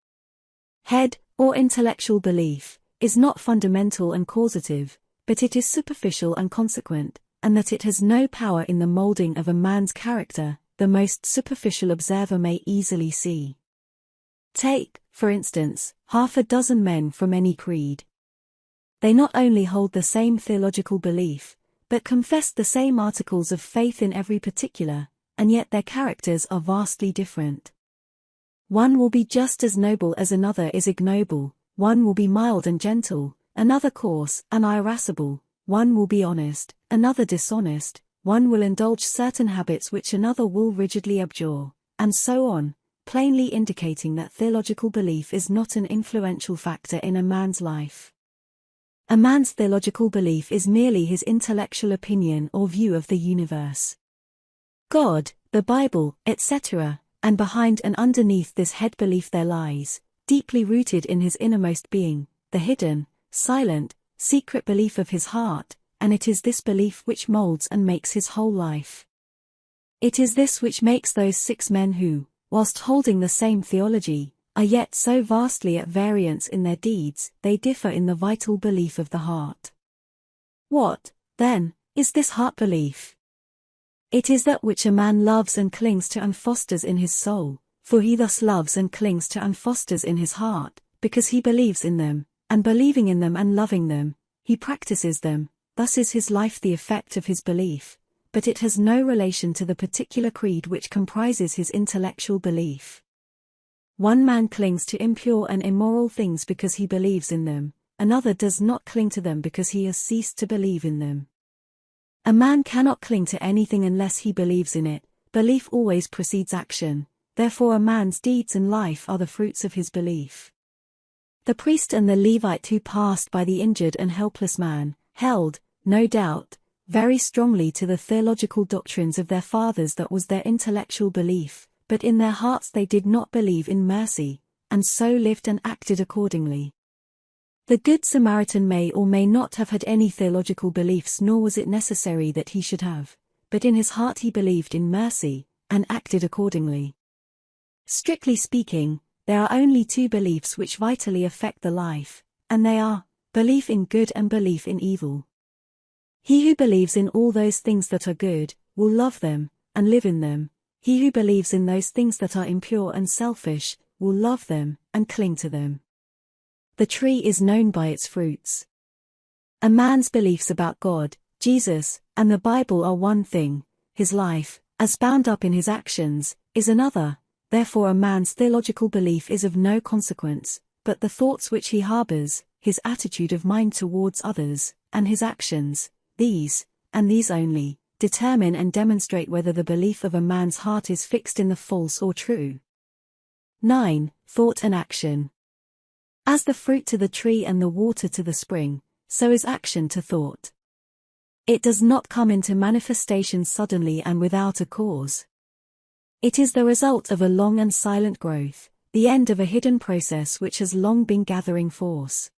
Head, or intellectual belief, is not fundamental and causative, but it is superficial and consequent, and that it has no power in the molding of a man's character, the most superficial observer may easily see. Take, for instance, half a dozen men from any creed. They not only hold the same theological belief, but confess the same articles of faith in every particular, and yet their characters are vastly different. One will be just as noble as another is ignoble, one will be mild and gentle, another coarse and irascible, one will be honest, another dishonest, one will indulge certain habits which another will rigidly abjure, and so on, plainly indicating that theological belief is not an influential factor in a man's life. A man's theological belief is merely his intellectual opinion or view of the universe. God, the Bible, etc., and behind and underneath this head belief there lies, deeply rooted in his innermost being, the hidden, silent, secret belief of his heart, and it is this belief which molds and makes his whole life. It is this which makes those 6 men who, whilst holding the same theology, are yet so vastly at variance in their deeds, they differ in the vital belief of the heart. What, then, is this heart belief? It is that which a man loves and clings to and fosters in his soul, for he thus loves and clings to and fosters in his heart, because he believes in them, and believing in them and loving them, he practices them. Thus is his life the effect of his belief, but it has no relation to the particular creed which comprises his intellectual belief. One man clings to impure and immoral things because he believes in them, another does not cling to them because he has ceased to believe in them. A man cannot cling to anything unless he believes in it. Belief always precedes action, therefore a man's deeds and life are the fruits of his belief. The priest and the Levite who passed by the injured and helpless man, held, no doubt, very strongly to the theological doctrines of their fathers. That was their intellectual belief, but in their hearts they did not believe in mercy, and so lived and acted accordingly. The Good Samaritan may or may not have had any theological beliefs, nor was it necessary that he should have, but in his heart he believed in mercy, and acted accordingly. Strictly speaking, there are only 2 beliefs which vitally affect the life, and they are, belief in good and belief in evil. He who believes in all those things that are good, will love them, and live in them. He who believes in those things that are impure and selfish, will love them, and cling to them. The tree is known by its fruits. A man's beliefs about God, Jesus, and the Bible are one thing, his life, as bound up in his actions, is another. Therefore a man's theological belief is of no consequence, but the thoughts which he harbors, his attitude of mind towards others, and his actions, these, and these only, determine and demonstrate whether the belief of a man's heart is fixed in the false or true. 9. Thought and action. As the fruit to the tree and the water to the spring, so is action to thought. It does not come into manifestation suddenly and without a cause. It is the result of a long and silent growth, the end of a hidden process which has long been gathering force.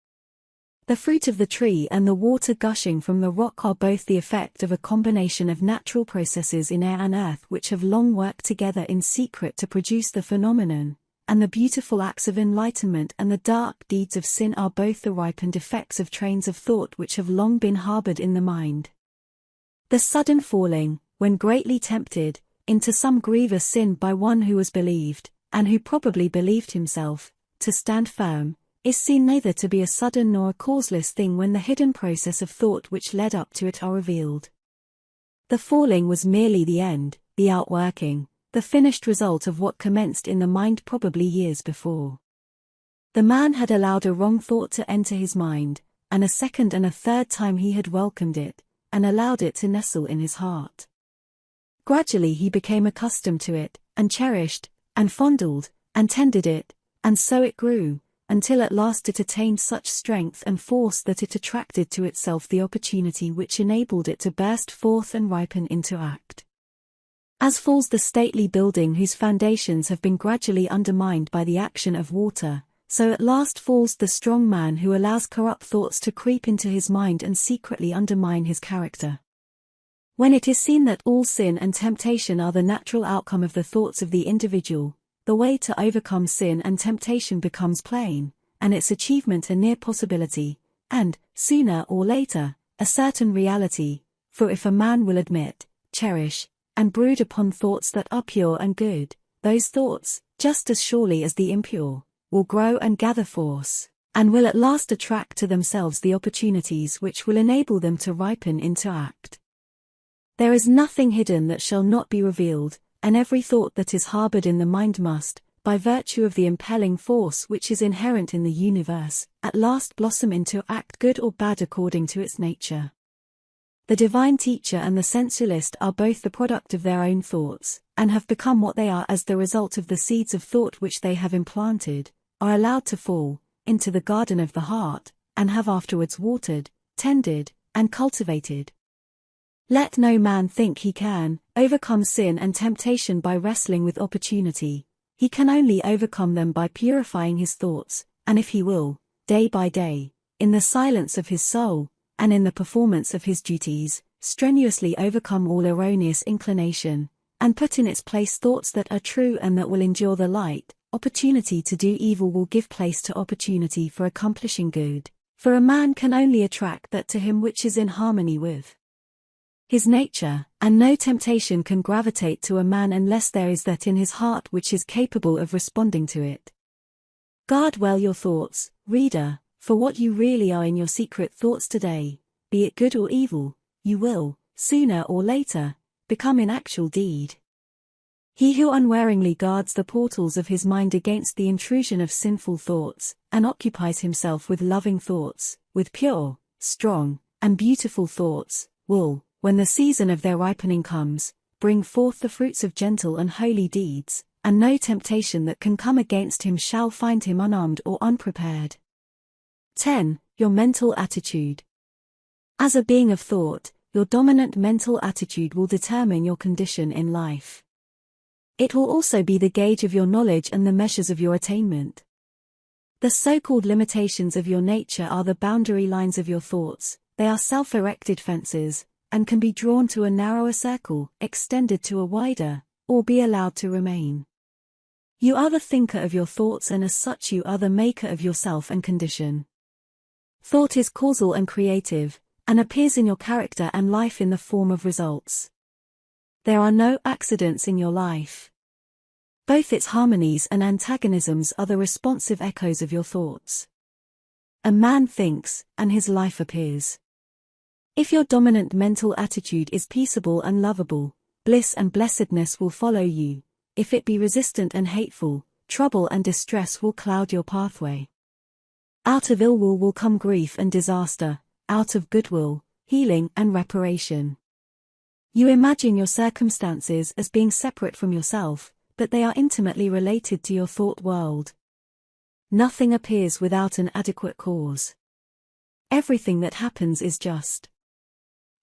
The fruit of the tree and the water gushing from the rock are both the effect of a combination of natural processes in air and earth which have long worked together in secret to produce the phenomenon, and the beautiful acts of enlightenment and the dark deeds of sin are both the ripened effects of trains of thought which have long been harbored in the mind. The sudden falling, when greatly tempted, into some grievous sin by one who was believed, and who probably believed himself, to stand firm, is seen neither to be a sudden nor a causeless thing when the hidden process of thought which led up to it are revealed. The falling was merely the end, the outworking, the finished result of what commenced in the mind probably years before. The man had allowed a wrong thought to enter his mind, and a second and a third time he had welcomed it, and allowed it to nestle in his heart. Gradually he became accustomed to it, and cherished, and fondled, and tended it, and so it grew, until at last it attained such strength and force that it attracted to itself the opportunity which enabled it to burst forth and ripen into act. As falls the stately building whose foundations have been gradually undermined by the action of water, so at last falls the strong man who allows corrupt thoughts to creep into his mind and secretly undermine his character. When it is seen that all sin and temptation are the natural outcome of the thoughts of the individual, the way to overcome sin and temptation becomes plain, and its achievement a near possibility, and, sooner or later, a certain reality, for if a man will admit, cherish, and brood upon thoughts that are pure and good, those thoughts, just as surely as the impure, will grow and gather force, and will at last attract to themselves the opportunities which will enable them to ripen into act. There is nothing hidden that shall not be revealed, and every thought that is harbored in the mind must, by virtue of the impelling force which is inherent in the universe, at last blossom into act good or bad according to its nature. The divine teacher and the sensualist are both the product of their own thoughts, and have become what they are as the result of the seeds of thought which they have implanted, are allowed to fall into the garden of the heart, and have afterwards watered, tended, and cultivated. Let no man think he can overcome sin and temptation by wrestling with opportunity. He can only overcome them by purifying his thoughts, and if he will, day by day, in the silence of his soul, and in the performance of his duties, strenuously overcome all erroneous inclination, and put in its place thoughts that are true and that will endure the light, opportunity to do evil will give place to opportunity for accomplishing good, for a man can only attract that to him which is in harmony with his nature, and no temptation can gravitate to a man unless there is that in his heart which is capable of responding to it. Guard well your thoughts, reader, for what you really are in your secret thoughts today, be it good or evil, you will, sooner or later, become in actual deed. He who unwaringly guards the portals of his mind against the intrusion of sinful thoughts, and occupies himself with loving thoughts, with pure, strong, and beautiful thoughts, will, when the season of their ripening comes, bring forth the fruits of gentle and holy deeds, and no temptation that can come against him shall find him unarmed or unprepared. 10. Your mental attitude. As a being of thought, your dominant mental attitude will determine your condition in life. It will also be the gauge of your knowledge and the measures of your attainment. The so-called limitations of your nature are the boundary lines of your thoughts. They are self-erected fences, and can be drawn to a narrower circle, extended to a wider, or be allowed to remain. You are the thinker of your thoughts, and as such you are the maker of yourself and condition. Thought is causal and creative, and appears in your character and life in the form of results. There are no accidents in your life. Both its harmonies and antagonisms are the responsive echoes of your thoughts. A man thinks, and his life appears. If your dominant mental attitude is peaceable and lovable, bliss and blessedness will follow you. If it be resistant and hateful, trouble and distress will cloud your pathway. Out of ill will come grief and disaster, out of goodwill, healing and reparation. You imagine your circumstances as being separate from yourself, but they are intimately related to your thought world. Nothing appears without an adequate cause. Everything that happens is just.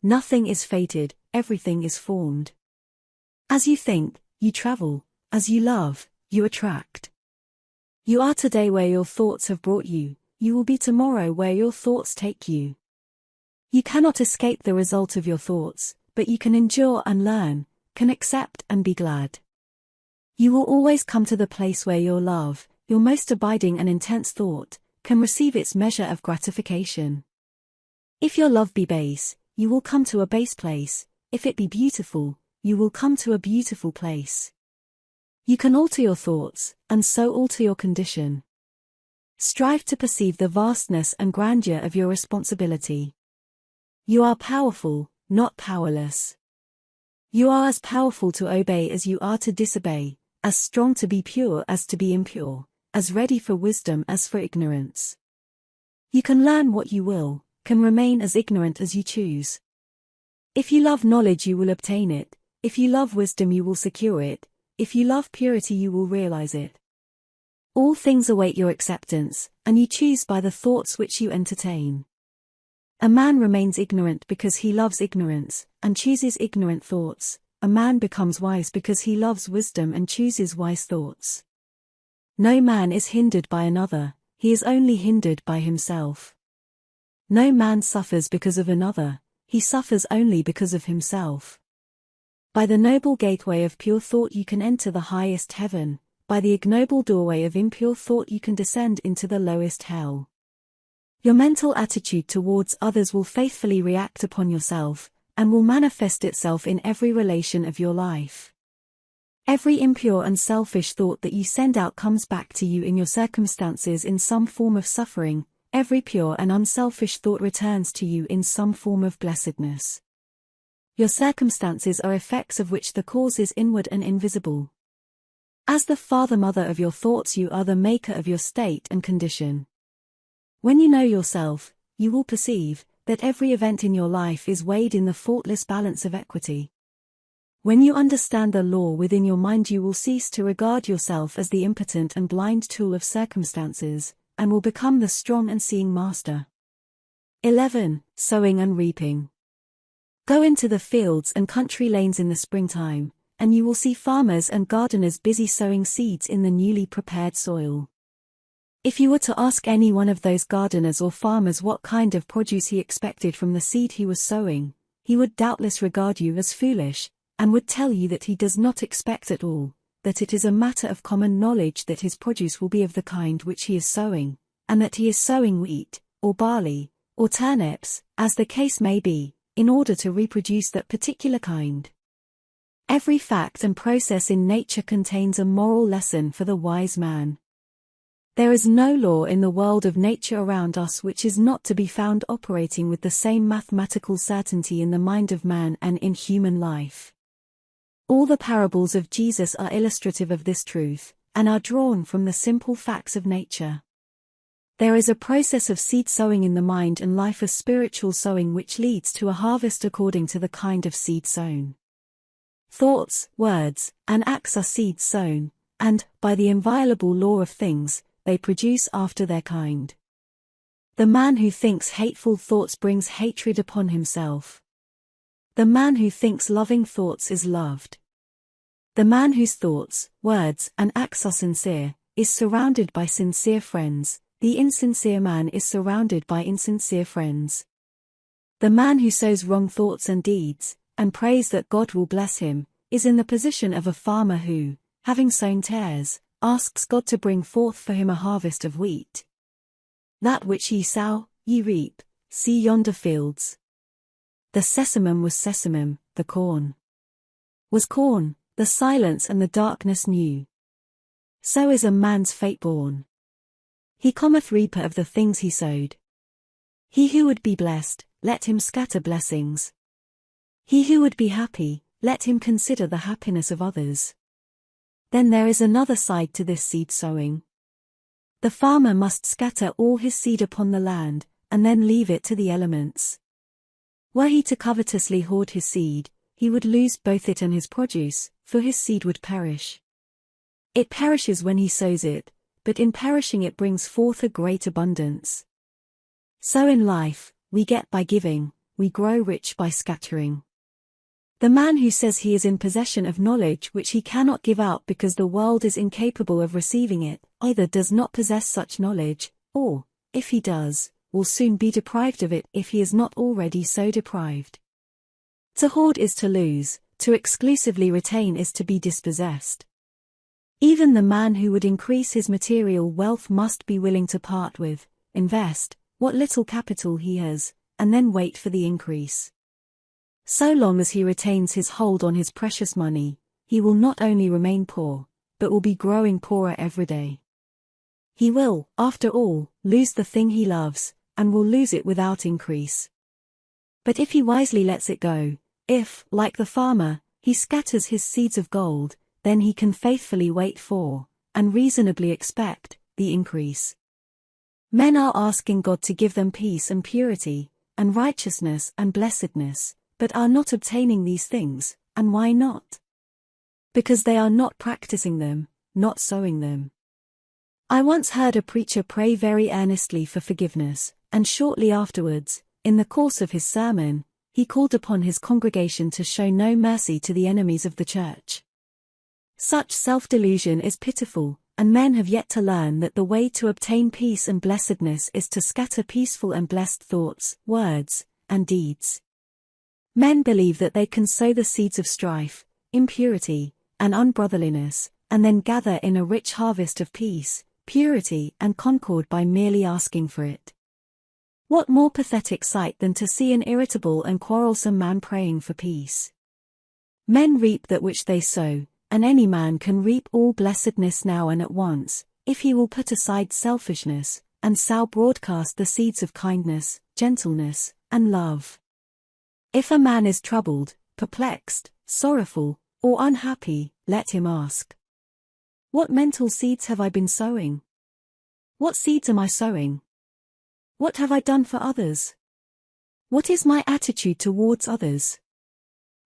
Nothing is fated, everything is formed. As you think, you travel. As you love, you attract. You are today where your thoughts have brought you. You will be tomorrow where your thoughts take you. You cannot escape the result of your thoughts, but you can endure and learn, can accept and be glad. You will always come to the place where your love, your most abiding and intense thought, can receive its measure of gratification. If your love be base, you will come to a base place. If it be beautiful, you will come to a beautiful place. You can alter your thoughts, and so alter your condition. Strive to perceive the vastness and grandeur of your responsibility. You are powerful, not powerless. You are as powerful to obey as you are to disobey, as strong to be pure as to be impure, as ready for wisdom as for ignorance. You can learn what you will, can remain as ignorant as you choose. If you love knowledge you will obtain it, if you love wisdom you will secure it, if you love purity you will realize it. All things await your acceptance, and you choose by the thoughts which you entertain. A man remains ignorant because he loves ignorance, and chooses ignorant thoughts. A man becomes wise because he loves wisdom and chooses wise thoughts. No man is hindered by another, he is only hindered by himself. No man suffers because of another, he suffers only because of himself. By the noble gateway of pure thought you can enter the highest heaven, by the ignoble doorway of impure thought you can descend into the lowest hell. Your mental attitude towards others will faithfully react upon yourself, and will manifest itself in every relation of your life. Every impure and selfish thought that you send out comes back to you in your circumstances in some form of suffering. Every pure and unselfish thought returns to you in some form of blessedness. Your circumstances are effects of which the cause is inward and invisible. As the father-mother of your thoughts you are the maker of your state and condition. When you know yourself, you will perceive that every event in your life is weighed in the faultless balance of equity. When you understand the law within your mind you will cease to regard yourself as the impotent and blind tool of circumstances, and will become the strong and seeing master. 11. Sowing and reaping. Go into the fields and country lanes in the springtime, and you will see farmers and gardeners busy sowing seeds in the newly prepared soil. If you were to ask any one of those gardeners or farmers what kind of produce he expected from the seed he was sowing, he would doubtless regard you as foolish, and would tell you that he does not expect at all, that it is a matter of common knowledge that his produce will be of the kind which he is sowing, and that he is sowing wheat, or barley, or turnips, as the case may be, in order to reproduce that particular kind. Every fact and process in nature contains a moral lesson for the wise man. There is no law in the world of nature around us which is not to be found operating with the same mathematical certainty in the mind of man and in human life. All the parables of Jesus are illustrative of this truth, and are drawn from the simple facts of nature. There is a process of seed sowing in the mind and life of spiritual sowing which leads to a harvest according to the kind of seed sown. Thoughts, words, and acts are seeds sown, and, by the inviolable law of things, they produce after their kind. The man who thinks hateful thoughts brings hatred upon himself. The man who thinks loving thoughts is loved. The man whose thoughts, words, and acts are sincere, is surrounded by sincere friends. The insincere man is surrounded by insincere friends. The man who sows wrong thoughts and deeds, and prays that God will bless him, is in the position of a farmer who, having sown tares, asks God to bring forth for him a harvest of wheat. That which ye sow, ye reap, see yonder fields. The sesamum was sesamum, the corn. Was corn, the silence and the darkness knew. So is a man's fate born. He cometh reaper of the things he sowed. He who would be blessed, let him scatter blessings. He who would be happy, let him consider the happiness of others. Then there is another side to this seed sowing. The farmer must scatter all his seed upon the land, and then leave it to the elements. Were he to covetously hoard his seed, he would lose both it and his produce, for his seed would perish. It perishes when he sows it, but in perishing it brings forth a great abundance. So in life, we get by giving, we grow rich by scattering. The man who says he is in possession of knowledge which he cannot give out because the world is incapable of receiving it, either does not possess such knowledge, or, if he does, will soon be deprived of it if he is not already so deprived. To hoard is to lose, to exclusively retain is to be dispossessed. Even the man who would increase his material wealth must be willing to part with, invest, what little capital he has, and then wait for the increase. So long as he retains his hold on his precious money, he will not only remain poor, but will be growing poorer every day. He will, after all, lose the thing he loves, and will lose it without increase. But if he wisely lets it go, if, like the farmer, he scatters his seeds of gold, then he can faithfully wait for, and reasonably expect, the increase. Men are asking God to give them peace and purity, and righteousness and blessedness, but are not obtaining these things, and why not? Because they are not practicing them, not sowing them. I once heard a preacher pray very earnestly for forgiveness, and shortly afterwards, in the course of his sermon, he called upon his congregation to show no mercy to the enemies of the church. Such self-delusion is pitiful, and men have yet to learn that the way to obtain peace and blessedness is to scatter peaceful and blessed thoughts, words, and deeds. Men believe that they can sow the seeds of strife, impurity, and unbrotherliness, and then gather in a rich harvest of peace, purity, and concord by merely asking for it. What more pathetic sight than to see an irritable and quarrelsome man praying for peace? Men reap that which they sow, and any man can reap all blessedness now and at once, if he will put aside selfishness, and sow broadcast the seeds of kindness, gentleness, and love. If a man is troubled, perplexed, sorrowful, or unhappy, let him ask. What mental seeds have I been sowing? What seeds am I sowing? What have I done for others? What is my attitude towards others?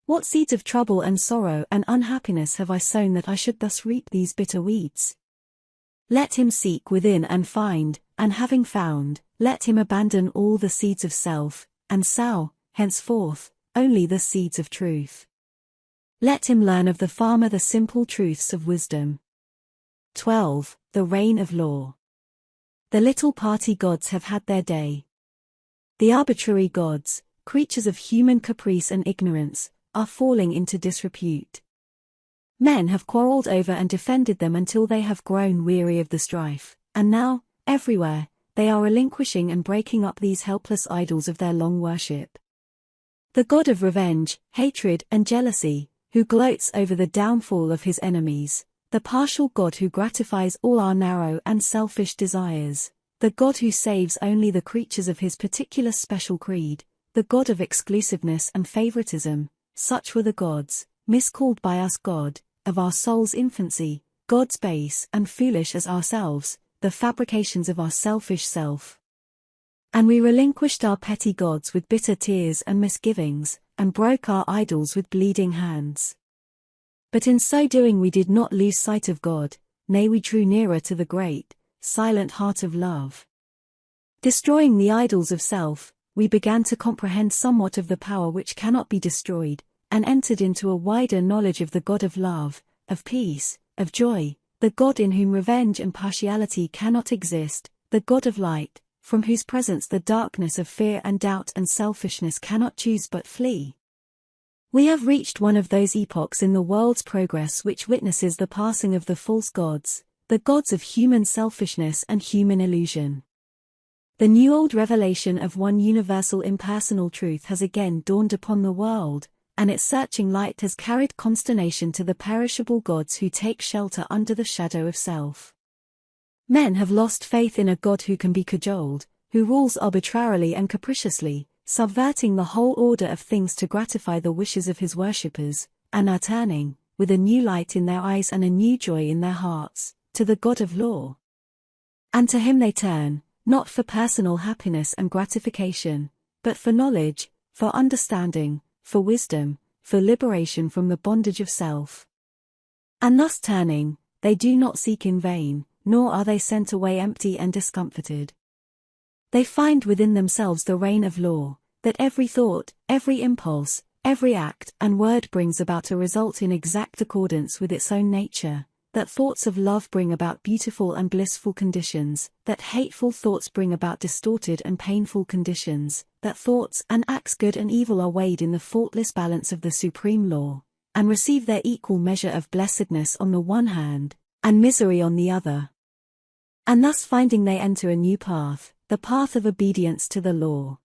What seeds of trouble and sorrow and unhappiness have I sown that I should thus reap these bitter weeds? Let him seek within and find, and having found, let him abandon all the seeds of self, and sow, henceforth, only the seeds of truth. Let him learn of the farmer the simple truths of wisdom. 12. The reign of law. The little party gods have had their day. The arbitrary gods, creatures of human caprice and ignorance, are falling into disrepute. Men have quarreled over and defended them until they have grown weary of the strife, and now, everywhere, they are relinquishing and breaking up these helpless idols of their long worship. The god of revenge, hatred, and jealousy, who gloats over the downfall of his enemies, the partial god who gratifies all our narrow and selfish desires, the god who saves only the creatures of his particular special creed, the god of exclusiveness and favoritism. Such were the gods, miscalled by us God, of our soul's infancy, gods base and foolish as ourselves, the fabrications of our selfish self. And we relinquished our petty gods with bitter tears and misgivings, and broke our idols with bleeding hands. But in so doing we did not lose sight of God, nay we drew nearer to the great, silent heart of love. Destroying the idols of self, we began to comprehend somewhat of the power which cannot be destroyed, and entered into a wider knowledge of the God of love, of peace, of joy, the God in whom revenge and partiality cannot exist, the God of light, from whose presence the darkness of fear and doubt and selfishness cannot choose but flee. We have reached one of those epochs in the world's progress which witnesses the passing of the false gods, the gods of human selfishness and human illusion. The new old revelation of one universal impersonal truth has again dawned upon the world, and its searching light has carried consternation to the perishable gods who take shelter under the shadow of self. Men have lost faith in a God who can be cajoled, who rules arbitrarily and capriciously, subverting the whole order of things to gratify the wishes of his worshippers, and are turning, with a new light in their eyes and a new joy in their hearts, to the God of law. And to him they turn, not for personal happiness and gratification, but for knowledge, for understanding, for wisdom, for liberation from the bondage of self. And thus turning, they do not seek in vain, nor are they sent away empty and discomforted. They find within themselves the reign of law, that every thought, every impulse, every act and word brings about a result in exact accordance with its own nature, that thoughts of love bring about beautiful and blissful conditions, that hateful thoughts bring about distorted and painful conditions, that thoughts and acts good and evil are weighed in the faultless balance of the supreme law, and receive their equal measure of blessedness on the one hand, and misery on the other. And thus finding they enter a new path, the path of obedience to the law.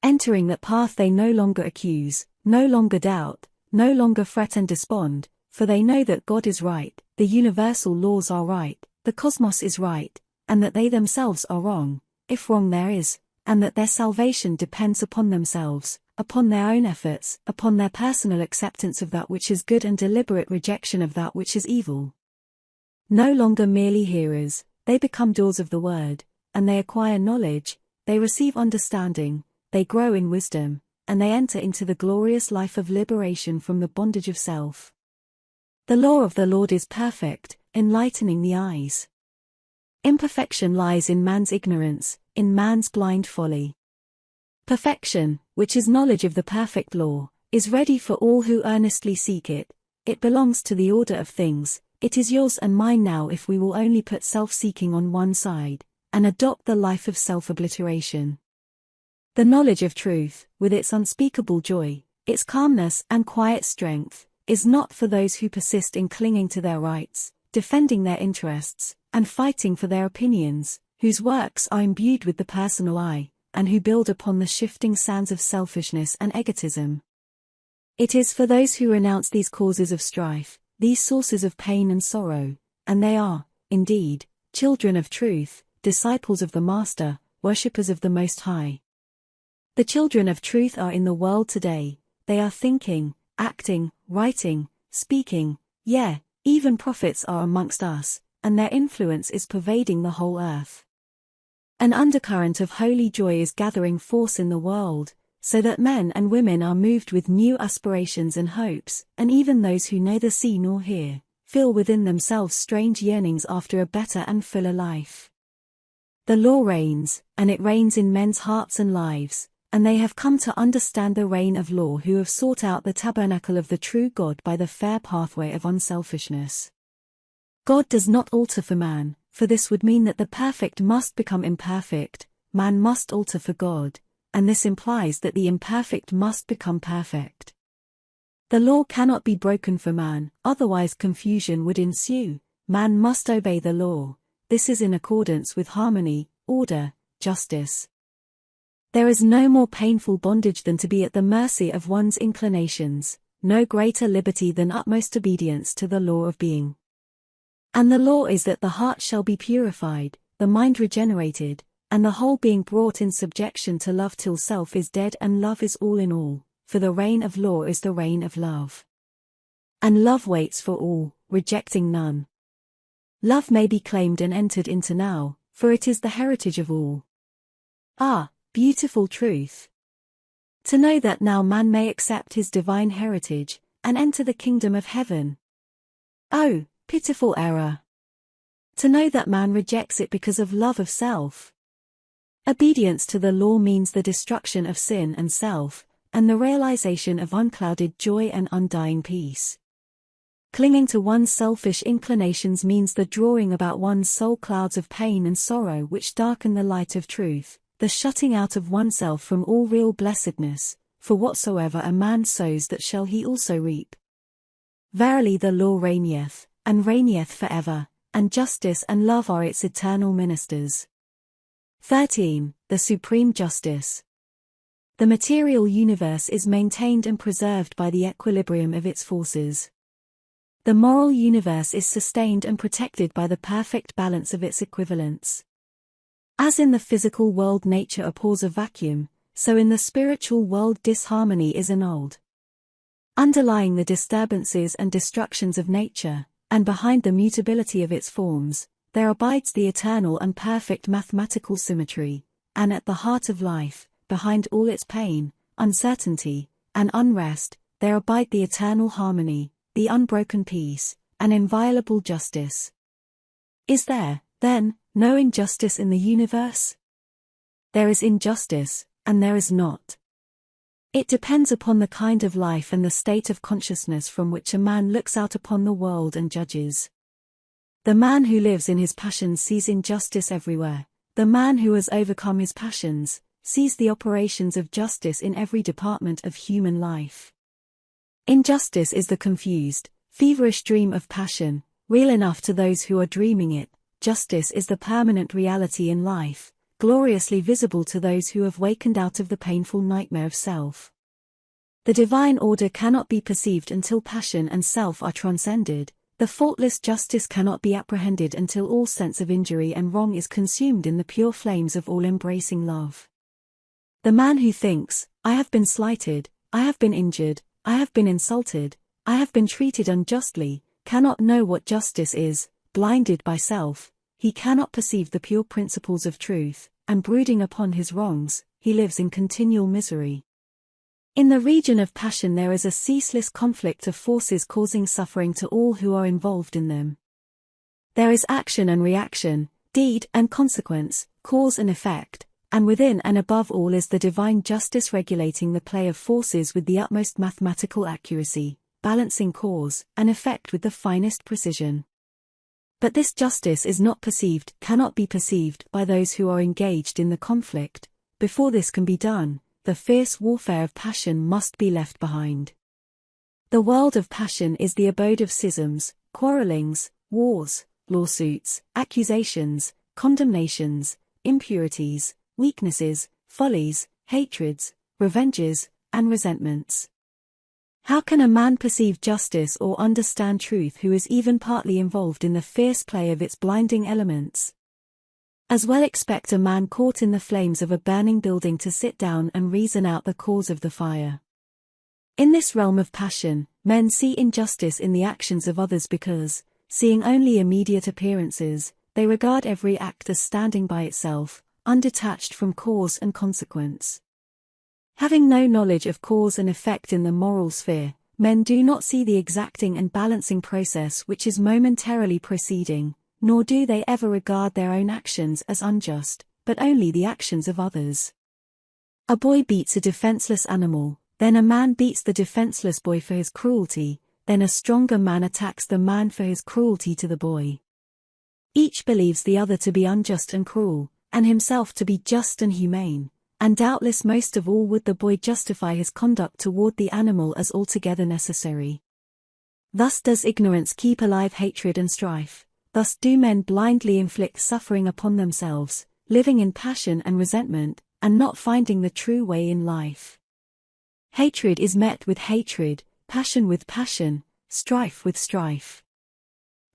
Entering that path they no longer accuse, no longer doubt, no longer fret and despond, for they know that God is right, the universal laws are right, the cosmos is right, and that they themselves are wrong, if wrong there is, and that their salvation depends upon themselves, upon their own efforts, upon their personal acceptance of that which is good and deliberate rejection of that which is evil. No longer merely hearers, they become doers of the word, and they acquire knowledge, they receive understanding, they grow in wisdom, and they enter into the glorious life of liberation from the bondage of self. The law of the Lord is perfect, enlightening the eyes. Imperfection lies in man's ignorance, in man's blind folly. Perfection, which is knowledge of the perfect law, is ready for all who earnestly seek it. It belongs to the order of things. It is yours and mine now if we will only put self-seeking on one side, and adopt the life of self-obliteration. The knowledge of truth, with its unspeakable joy, its calmness and quiet strength, is not for those who persist in clinging to their rights, defending their interests, and fighting for their opinions, whose works are imbued with the personal I, and who build upon the shifting sands of selfishness and egotism. It is for those who renounce these causes of strife, these sources of pain and sorrow, and they are, indeed, children of truth, disciples of the Master, worshippers of the Most High. The children of truth are in the world today, they are thinking, acting, writing, speaking, even prophets are amongst us, and their influence is pervading the whole earth. An undercurrent of holy joy is gathering force in the world, so that men and women are moved with new aspirations and hopes, and even those who neither see nor hear, feel within themselves strange yearnings after a better and fuller life. The law reigns, and it reigns in men's hearts and lives, and they have come to understand the reign of law who have sought out the tabernacle of the true God by the fair pathway of unselfishness. God does not alter for man, for this would mean that the perfect must become imperfect, man must alter for God, and this implies that the imperfect must become perfect. The law cannot be broken for man, otherwise confusion would ensue. Man must obey the law. This is in accordance with harmony, order, justice. There is no more painful bondage than to be at the mercy of one's inclinations, no greater liberty than utmost obedience to the law of being. And the law is that the heart shall be purified, the mind regenerated, and the whole being brought in subjection to love till self is dead and love is all in all, for the reign of law is the reign of love. And love waits for all, rejecting none. Love may be claimed and entered into now, for it is the heritage of all. Ah, beautiful truth! To know that now man may accept his divine heritage, and enter the kingdom of heaven. Oh, pitiful error! To know that man rejects it because of love of self. Obedience to the law means the destruction of sin and self, and the realization of unclouded joy and undying peace. Clinging to one's selfish inclinations means the drawing about one's soul clouds of pain and sorrow which darken the light of truth, the shutting out of oneself from all real blessedness, for whatsoever a man sows that shall he also reap. Verily the law reigneth, and reigneth forever, and justice and love are its eternal ministers. 13. The Supreme Justice. The material universe is maintained and preserved by the equilibrium of its forces. The moral universe is sustained and protected by the perfect balance of its equivalents. As in the physical world nature abhors a vacuum, so in the spiritual world disharmony is annulled. Underlying the disturbances and destructions of nature, and behind the mutability of its forms, there abides the eternal and perfect mathematical symmetry, and at the heart of life, behind all its pain, uncertainty, and unrest, there abide the eternal harmony, the unbroken peace, and inviolable justice. Is there, then, no injustice in the universe? There is injustice, and there is not. It depends upon the kind of life and the state of consciousness from which a man looks out upon the world and judges. The man who lives in his passions sees injustice everywhere. The man who has overcome his passions sees the operations of justice in every department of human life. Injustice is the confused, feverish dream of passion, real enough to those who are dreaming it. Justice is the permanent reality in life, gloriously visible to those who have wakened out of the painful nightmare of self. The divine order cannot be perceived until passion and self are transcended. The faultless justice cannot be apprehended until all sense of injury and wrong is consumed in the pure flames of all-embracing love. The man who thinks, I have been slighted, I have been injured, I have been insulted, I have been treated unjustly, cannot know what justice is. Blinded by self, he cannot perceive the pure principles of truth, and brooding upon his wrongs, he lives in continual misery. In the region of passion there is a ceaseless conflict of forces causing suffering to all who are involved in them. There is action and reaction, deed and consequence, cause and effect, and within and above all is the divine justice regulating the play of forces with the utmost mathematical accuracy, balancing cause and effect with the finest precision. But this justice is not perceived, cannot be perceived by those who are engaged in the conflict. Before this can be done, the fierce warfare of passion must be left behind. The world of passion is the abode of schisms, quarrelings, wars, lawsuits, accusations, condemnations, impurities, weaknesses, follies, hatreds, revenges, and resentments. How can a man perceive justice or understand truth who is even partly involved in the fierce play of its blinding elements? As well expect a man caught in the flames of a burning building to sit down and reason out the cause of the fire. In this realm of passion, men see injustice in the actions of others because, seeing only immediate appearances, they regard every act as standing by itself, undetached from cause and consequence. Having no knowledge of cause and effect in the moral sphere, men do not see the exacting and balancing process which is momentarily proceeding, nor do they ever regard their own actions as unjust, but only the actions of others. A boy beats a defenseless animal, then a man beats the defenseless boy for his cruelty, then a stronger man attacks the man for his cruelty to the boy. Each believes the other to be unjust and cruel, and himself to be just and humane, and doubtless most of all would the boy justify his conduct toward the animal as altogether necessary. Thus does ignorance keep alive hatred and strife, thus do men blindly inflict suffering upon themselves, living in passion and resentment, and not finding the true way in life. Hatred is met with hatred, passion with passion, strife with strife.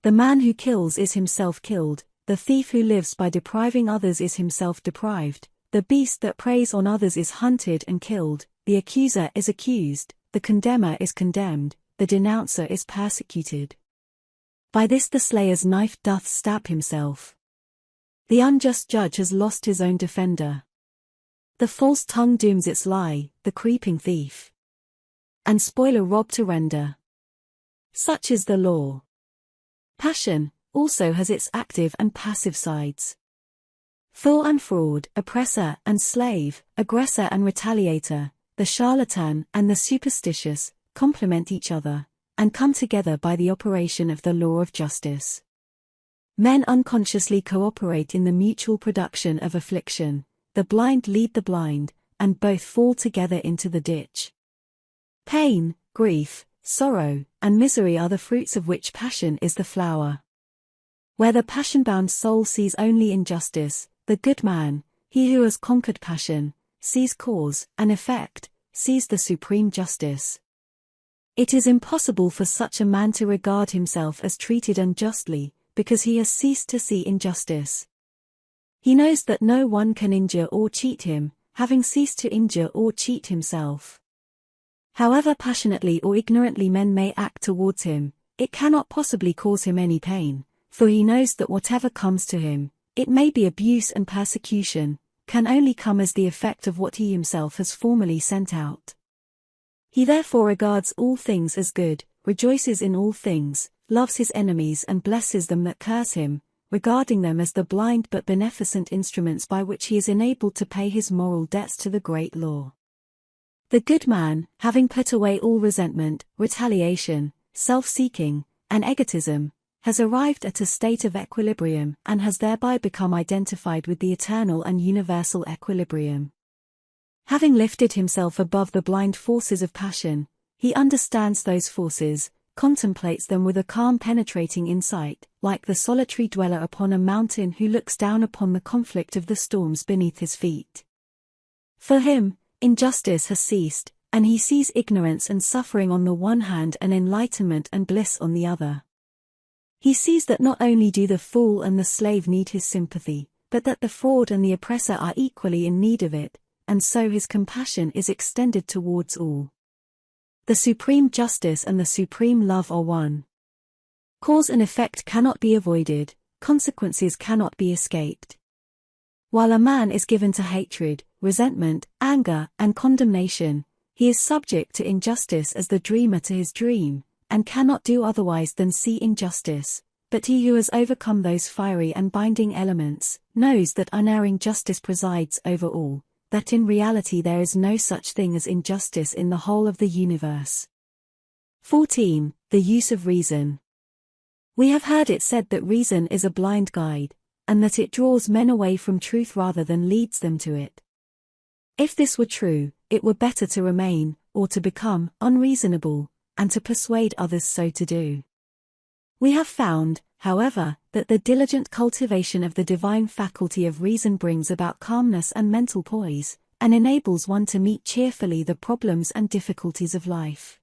The man who kills is himself killed, the thief who lives by depriving others is himself deprived, the beast that preys on others is hunted and killed, the accuser is accused, the condemner is condemned, the denouncer is persecuted. By this the slayer's knife doth stab himself. The unjust judge has lost his own defender. The false tongue dooms its lie, the creeping thief and spoiler rob to render. Such is the law. Passion also has its active and passive sides. Fool and fraud, oppressor and slave, aggressor and retaliator, the charlatan and the superstitious, complement each other, and come together by the operation of the law of justice. Men unconsciously cooperate in the mutual production of affliction, the blind lead the blind, and both fall together into the ditch. Pain, grief, sorrow, and misery are the fruits of which passion is the flower. Where the passion-bound soul sees only injustice, the good man, he who has conquered passion, sees cause and effect, sees the supreme justice. It is impossible for such a man to regard himself as treated unjustly, because he has ceased to see injustice. He knows that no one can injure or cheat him, having ceased to injure or cheat himself. However passionately or ignorantly men may act towards him, it cannot possibly cause him any pain, for he knows that whatever comes to him, it may be abuse and persecution, can only come as the effect of what he himself has formerly sent out. He therefore regards all things as good, rejoices in all things, loves his enemies and blesses them that curse him, regarding them as the blind but beneficent instruments by which he is enabled to pay his moral debts to the great law. The good man, having put away all resentment, retaliation, self-seeking, and egotism, has arrived at a state of equilibrium and has thereby become identified with the eternal and universal equilibrium. Having lifted himself above the blind forces of passion, he understands those forces, contemplates them with a calm penetrating insight, like the solitary dweller upon a mountain who looks down upon the conflict of the storms beneath his feet. For him, injustice has ceased, and he sees ignorance and suffering on the one hand and enlightenment and bliss on the other. He sees that not only do the fool and the slave need his sympathy, but that the fraud and the oppressor are equally in need of it, and so his compassion is extended towards all. The supreme justice and the supreme love are one. Cause and effect cannot be avoided, consequences cannot be escaped. While a man is given to hatred, resentment, anger, and condemnation, he is subject to injustice as the dreamer to his dream, and cannot do otherwise than see injustice. But he who has overcome those fiery and binding elements, knows that unerring justice presides over all, that in reality there is no such thing as injustice in the whole of the universe. 14. The use of reason. We have heard it said that reason is a blind guide, and that it draws men away from truth rather than leads them to it. If this were true, it were better to remain, or to become, unreasonable, and to persuade others so to do. We have found, however, that the diligent cultivation of the divine faculty of reason brings about calmness and mental poise, and enables one to meet cheerfully the problems and difficulties of life.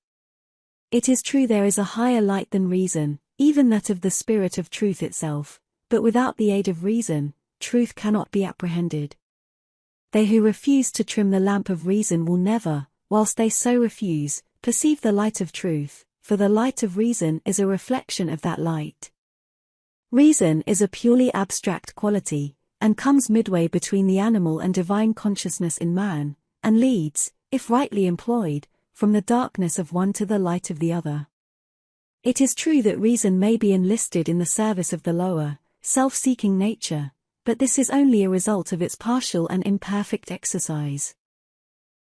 It is true there is a higher light than reason, even that of the spirit of truth itself, but without the aid of reason, truth cannot be apprehended. They who refuse to trim the lamp of reason will never, whilst they so refuse, perceive the light of truth, for the light of reason is a reflection of that light. Reason is a purely abstract quality, and comes midway between the animal and divine consciousness in man, and leads, if rightly employed, from the darkness of one to the light of the other. It is true that reason may be enlisted in the service of the lower, self-seeking nature, but this is only a result of its partial and imperfect exercise.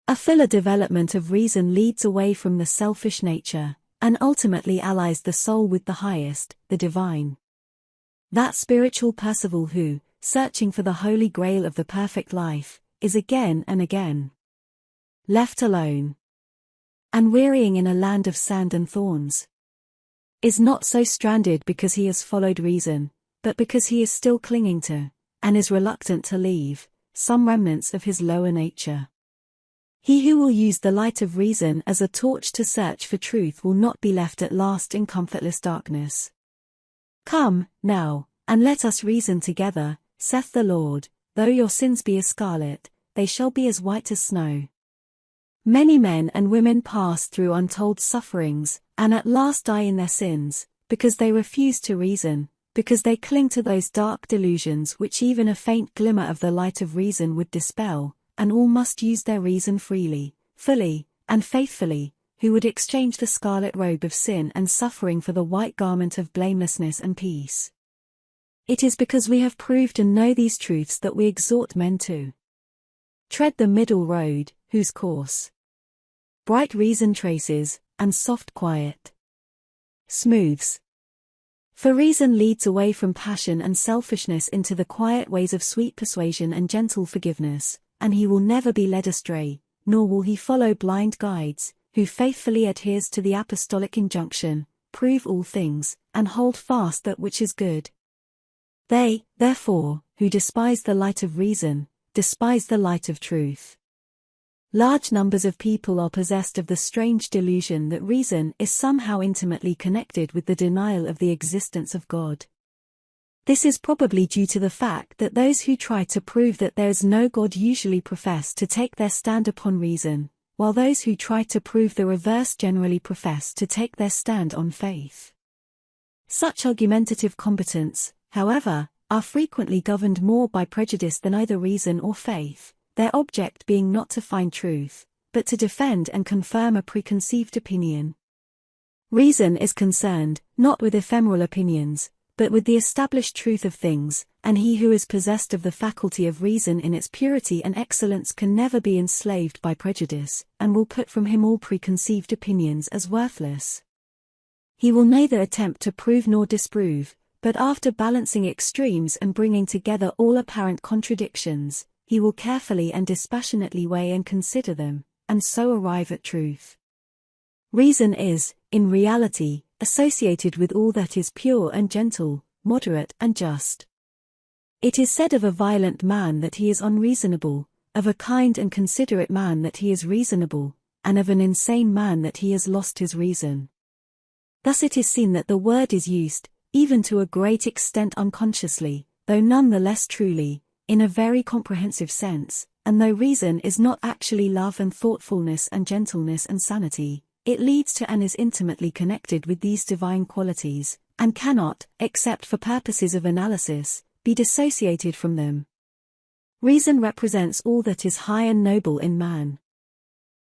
A fuller development of reason leads away from the selfish nature, and ultimately allies the soul with the highest, the divine. That spiritual Percival who, searching for the holy grail of the perfect life, is again and again left alone and wearying in a land of sand and thorns, is not so stranded because he has followed reason, but because he is still clinging to, and is reluctant to leave, some remnants of his lower nature. He who will use the light of reason as a torch to search for truth will not be left at last in comfortless darkness. Come, now, and let us reason together, saith the Lord, though your sins be as scarlet, they shall be as white as snow. Many men and women pass through untold sufferings, and at last die in their sins, because they refuse to reason, because they cling to those dark delusions which even a faint glimmer of the light of reason would dispel, and all must use their reason freely, fully, and faithfully, who would exchange the scarlet robe of sin and suffering for the white garment of blamelessness and peace. It is because we have proved and know these truths that we exhort men to tread the middle road, whose course bright reason traces, and soft quiet smooths. For reason leads away from passion and selfishness into the quiet ways of sweet persuasion and gentle forgiveness, and he will never be led astray, nor will he follow blind guides, who faithfully adheres to the apostolic injunction, prove all things, and hold fast that which is good. They, therefore, who despise the light of reason, despise the light of truth. Large numbers of people are possessed of the strange delusion that reason is somehow intimately connected with the denial of the existence of God. This is probably due to the fact that those who try to prove that there is no God usually profess to take their stand upon reason, while those who try to prove the reverse generally profess to take their stand on faith. Such argumentative combatants, however, are frequently governed more by prejudice than either reason or faith, their object being not to find truth, but to defend and confirm a preconceived opinion. Reason is concerned, not with ephemeral opinions, but with the established truth of things, and he who is possessed of the faculty of reason in its purity and excellence can never be enslaved by prejudice, and will put from him all preconceived opinions as worthless. He will neither attempt to prove nor disprove, but after balancing extremes and bringing together all apparent contradictions, he will carefully and dispassionately weigh and consider them, and so arrive at truth. Reason is, in reality, associated with all that is pure and gentle, moderate and just. It is said of a violent man that he is unreasonable, of a kind and considerate man that he is reasonable, and of an insane man that he has lost his reason. Thus it is seen that the word is used, even to a great extent unconsciously, though none the less truly, in a very comprehensive sense, and though reason is not actually love and thoughtfulness and gentleness and sanity, it leads to and is intimately connected with these divine qualities, and cannot, except for purposes of analysis, be dissociated from them. Reason represents all that is high and noble in man.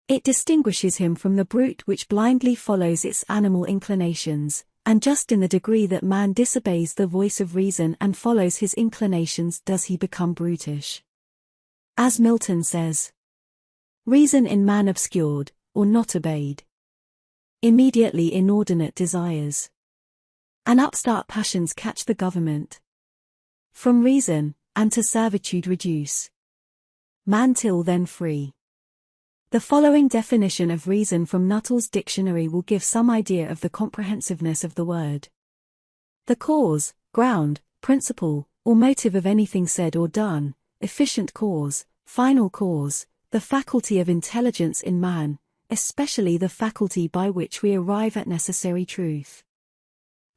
It distinguishes him from the brute which blindly follows its animal inclinations, and just in the degree that man disobeys the voice of reason and follows his inclinations does he become brutish. As Milton says, "Reason in man obscured, or not obeyed. Immediately inordinate desires and upstart passions catch the government. From reason, and to servitude reduce man till then free." The following definition of reason from Nuttall's dictionary will give some idea of the comprehensiveness of the word. The cause, ground, principle, or motive of anything said or done, efficient cause, final cause, the faculty of intelligence in man, especially the faculty by which we arrive at necessary truth.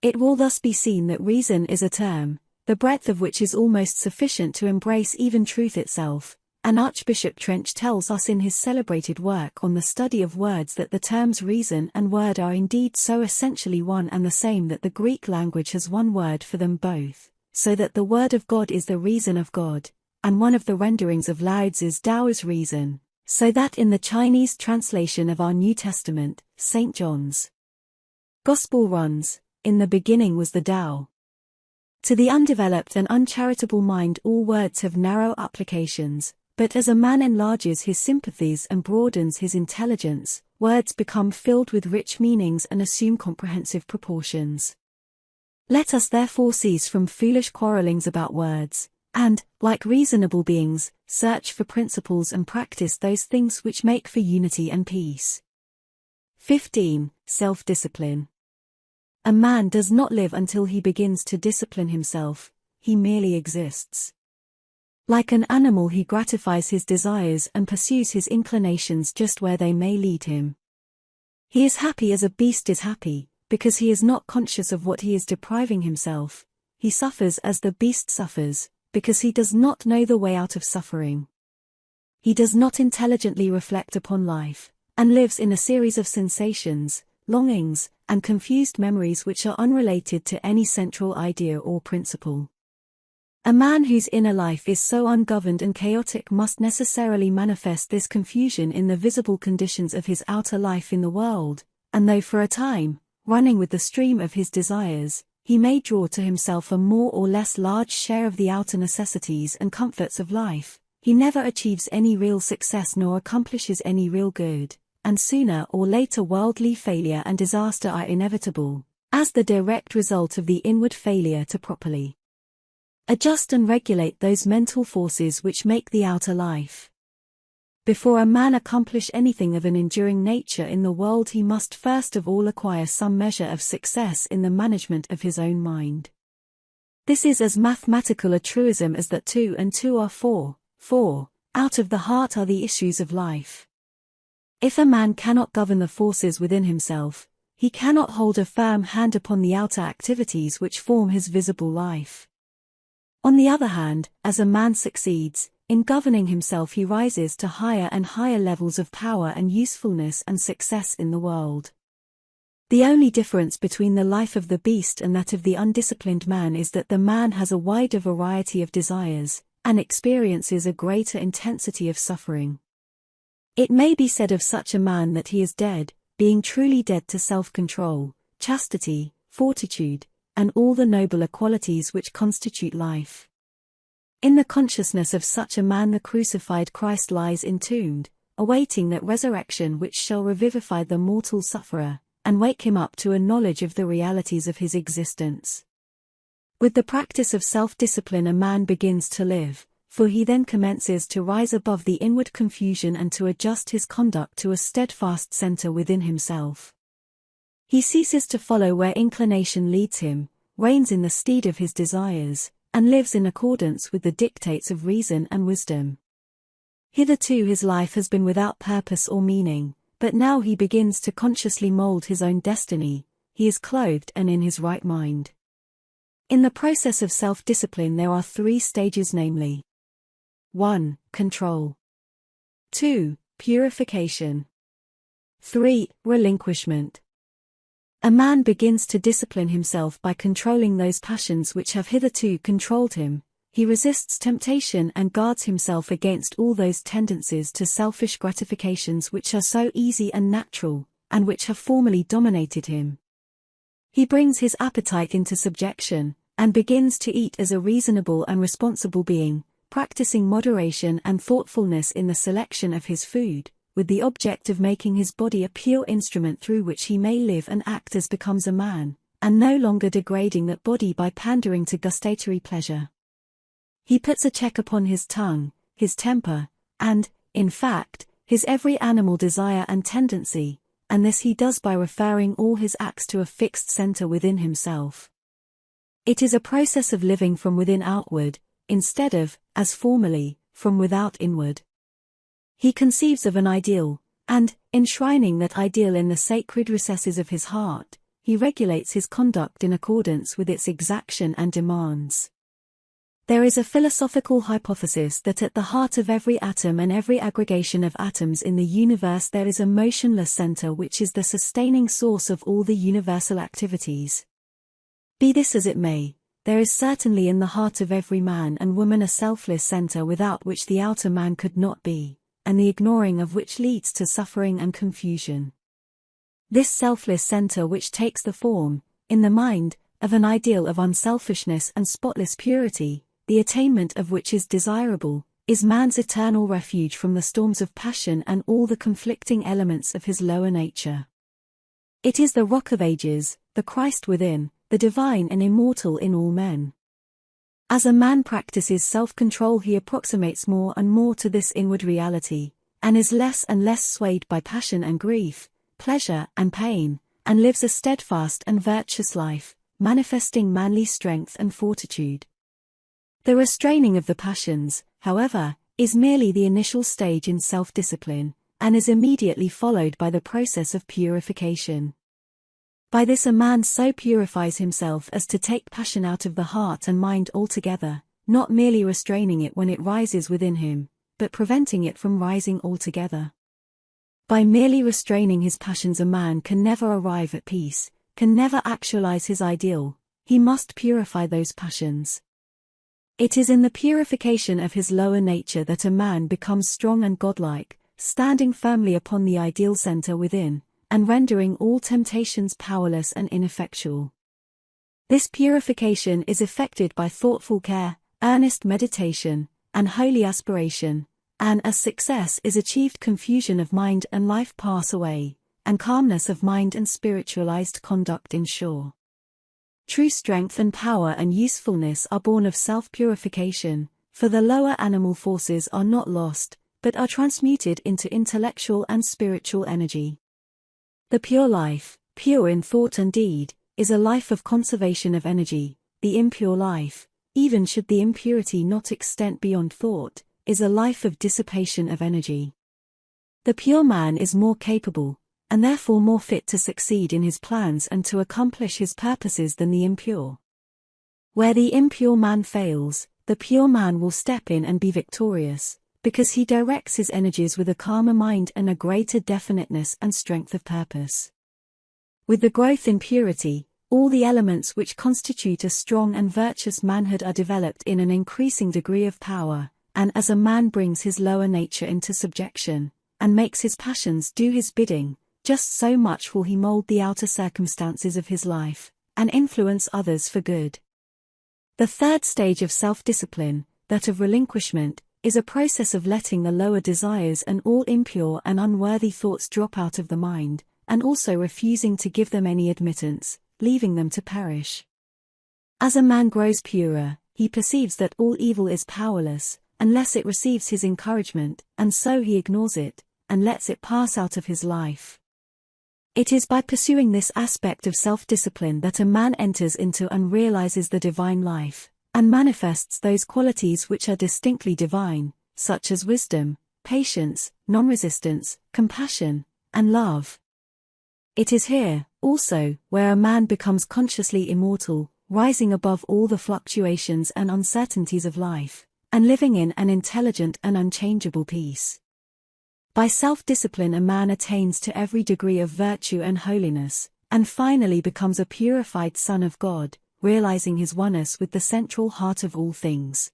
It will thus be seen that reason is a term, the breadth of which is almost sufficient to embrace even truth itself, and Archbishop Trench tells us in his celebrated work on the study of words that the terms reason and word are indeed so essentially one and the same that the Greek language has one word for them both, so that the word of God is the reason of God, and one of the renderings of Lao Tzu's Tao is reason. So that in the Chinese translation of our New Testament, St. John's Gospel runs, "In the beginning was the Tao." To the undeveloped and uncharitable mind all words have narrow applications, but as a man enlarges his sympathies and broadens his intelligence, words become filled with rich meanings and assume comprehensive proportions. Let us therefore cease from foolish quarrelings about words, and, like reasonable beings, search for principles and practice those things which make for unity and peace. 15. Self-discipline. A man does not live until he begins to discipline himself, he merely exists. Like an animal he gratifies his desires and pursues his inclinations just where they may lead him. He is happy as a beast is happy, because he is not conscious of what he is depriving himself. He suffers as the beast suffers, because he does not know the way out of suffering. He does not intelligently reflect upon life, and lives in a series of sensations, longings, and confused memories which are unrelated to any central idea or principle. A man whose inner life is so ungoverned and chaotic must necessarily manifest this confusion in the visible conditions of his outer life in the world, and though for a time, running with the stream of his desires, he may draw to himself a more or less large share of the outer necessities and comforts of life, he never achieves any real success nor accomplishes any real good, and sooner or later worldly failure and disaster are inevitable, as the direct result of the inward failure to properly adjust and regulate those mental forces which make the outer life. Before a man accomplish anything of an enduring nature in the world he must first of all acquire some measure of success in the management of his own mind. This is as mathematical a truism as that 2 and 2 are 4, for, out of the heart are the issues of life. If a man cannot govern the forces within himself, he cannot hold a firm hand upon the outer activities which form his visible life. On the other hand, as a man succeeds in governing himself, he rises to higher and higher levels of power and usefulness and success in the world. The only difference between the life of the beast and that of the undisciplined man is that the man has a wider variety of desires, and experiences a greater intensity of suffering. It may be said of such a man that he is dead, being truly dead to self-control, chastity, fortitude, and all the nobler qualities which constitute life. In the consciousness of such a man the crucified Christ lies entombed, awaiting that resurrection which shall revivify the mortal sufferer, and wake him up to a knowledge of the realities of his existence. With the practice of self-discipline a man begins to live, for he then commences to rise above the inward confusion and to adjust his conduct to a steadfast center within himself. He ceases to follow where inclination leads him, reins in the steed of his desires, and lives in accordance with the dictates of reason and wisdom. Hitherto his life has been without purpose or meaning, but now he begins to consciously mold his own destiny. He is clothed and in his right mind. In the process of self-discipline there are 3 stages, namely: 1. Control. 2. Purification. 3. Relinquishment. A man begins to discipline himself by controlling those passions which have hitherto controlled him. He resists temptation and guards himself against all those tendencies to selfish gratifications which are so easy and natural, and which have formerly dominated him. He brings his appetite into subjection, and begins to eat as a reasonable and responsible being, practicing moderation and thoughtfulness in the selection of his food, with the object of making his body a pure instrument through which he may live and act as becomes a man, and no longer degrading that body by pandering to gustatory pleasure. He puts a check upon his tongue, his temper, and, in fact, his every animal desire and tendency, and this he does by referring all his acts to a fixed center within himself. It is a process of living from within outward, instead of, as formerly, from without inward. He conceives of an ideal, and, enshrining that ideal in the sacred recesses of his heart, he regulates his conduct in accordance with its exaction and demands. There is a philosophical hypothesis that at the heart of every atom and every aggregation of atoms in the universe there is a motionless center which is the sustaining source of all the universal activities. Be this as it may, there is certainly in the heart of every man and woman a selfless center without which the outer man could not be, and the ignoring of which leads to suffering and confusion. This selfless center which takes the form, in the mind, of an ideal of unselfishness and spotless purity, the attainment of which is desirable, is man's eternal refuge from the storms of passion and all the conflicting elements of his lower nature. It is the Rock of Ages, the Christ within, the divine and immortal in all men. As a man practices self-control he approximates more and more to this inward reality, and is less and less swayed by passion and grief, pleasure and pain, and lives a steadfast and virtuous life, manifesting manly strength and fortitude. The restraining of the passions, however, is merely the initial stage in self-discipline, and is immediately followed by the process of purification. By this a man so purifies himself as to take passion out of the heart and mind altogether, not merely restraining it when it rises within him, but preventing it from rising altogether. By merely restraining his passions a man can never arrive at peace, can never actualize his ideal. He must purify those passions. It is in the purification of his lower nature that a man becomes strong and godlike, standing firmly upon the ideal center within, and rendering all temptations powerless and ineffectual. This purification is effected by thoughtful care, earnest meditation, and holy aspiration, and as success is achieved confusion of mind and life pass away, and calmness of mind and spiritualized conduct ensure. True strength and power and usefulness are born of self-purification, for the lower animal forces are not lost, but are transmuted into intellectual and spiritual energy. The pure life, pure in thought and deed, is a life of conservation of energy. The impure life, even should the impurity not extend beyond thought, is a life of dissipation of energy. The pure man is more capable, and therefore more fit to succeed in his plans and to accomplish his purposes than the impure. Where the impure man fails, the pure man will step in and be victorious, because he directs his energies with a calmer mind and a greater definiteness and strength of purpose. With the growth in purity, all the elements which constitute a strong and virtuous manhood are developed in an increasing degree of power, and as a man brings his lower nature into subjection, and makes his passions do his bidding, just so much will he mold the outer circumstances of his life, and influence others for good. The third stage of self-discipline, that of relinquishment, is a process of letting the lower desires and all impure and unworthy thoughts drop out of the mind, and also refusing to give them any admittance, leaving them to perish. As a man grows purer, he perceives that all evil is powerless, unless it receives his encouragement, and so he ignores it, and lets it pass out of his life. It is by pursuing this aspect of self-discipline that a man enters into and realizes the divine life, and manifests those qualities which are distinctly divine, such as wisdom, patience, non-resistance, compassion, and love. It is here, also, where a man becomes consciously immortal, rising above all the fluctuations and uncertainties of life, and living in an intelligent and unchangeable peace. By self-discipline a man attains to every degree of virtue and holiness, and finally becomes a purified son of God, realizing his oneness with the central heart of all things.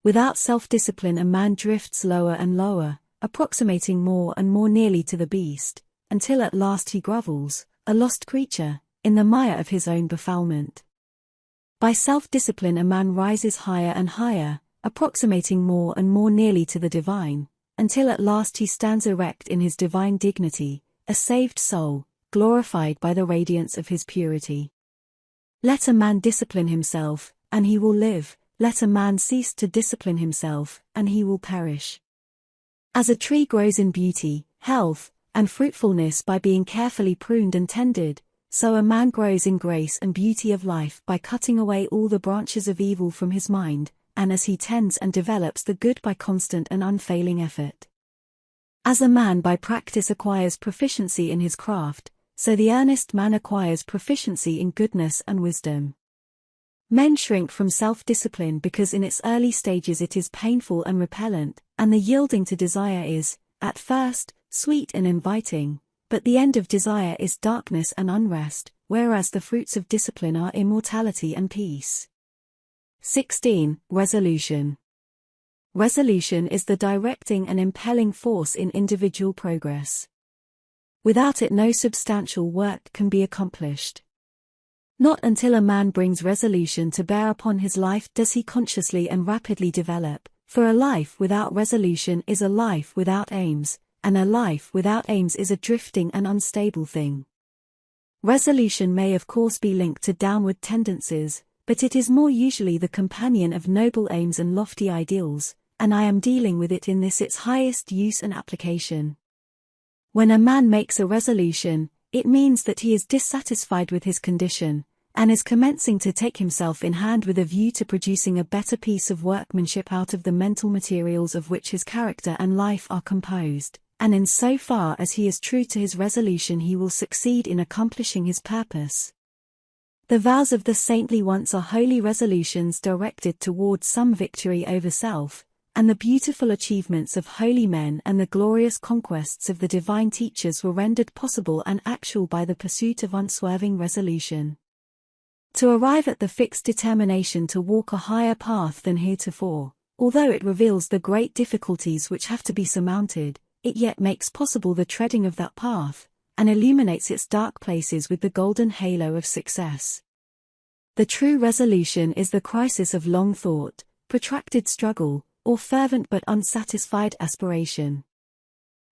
Without self-discipline a man drifts lower and lower, approximating more and more nearly to the beast, until at last he grovels, a lost creature, in the mire of his own befoulment. By self-discipline a man rises higher and higher, approximating more and more nearly to the divine, until at last he stands erect in his divine dignity, a saved soul, glorified by the radiance of his purity. Let a man discipline himself, and he will live. Let a man cease to discipline himself, and he will perish. As a tree grows in beauty, health, and fruitfulness by being carefully pruned and tended, so a man grows in grace and beauty of life by cutting away all the branches of evil from his mind, and as he tends and develops the good by constant and unfailing effort. As a man by practice acquires proficiency in his craft, so the earnest man acquires proficiency in goodness and wisdom. Men shrink from self-discipline because in its early stages it is painful and repellent, and the yielding to desire is, at first, sweet and inviting, but the end of desire is darkness and unrest, whereas the fruits of discipline are immortality and peace. 16. Resolution. Resolution is the directing and impelling force in individual progress. Without it no substantial work can be accomplished. Not until a man brings resolution to bear upon his life does he consciously and rapidly develop, for a life without resolution is a life without aims, and a life without aims is a drifting and unstable thing. Resolution may of course be linked to downward tendencies, but it is more usually the companion of noble aims and lofty ideals, and I am dealing with it in this its highest use and application. When a man makes a resolution, it means that he is dissatisfied with his condition, and is commencing to take himself in hand with a view to producing a better piece of workmanship out of the mental materials of which his character and life are composed, and in so far as he is true to his resolution he will succeed in accomplishing his purpose. The vows of the saintly ones are holy resolutions directed toward some victory over self, and the beautiful achievements of holy men and the glorious conquests of the divine teachers were rendered possible and actual by the pursuit of unswerving resolution. To arrive at the fixed determination to walk a higher path than heretofore, although it reveals the great difficulties which have to be surmounted, it yet makes possible the treading of that path, and illuminates its dark places with the golden halo of success. The true resolution is the crisis of long thought, protracted struggle, or fervent but unsatisfied aspiration.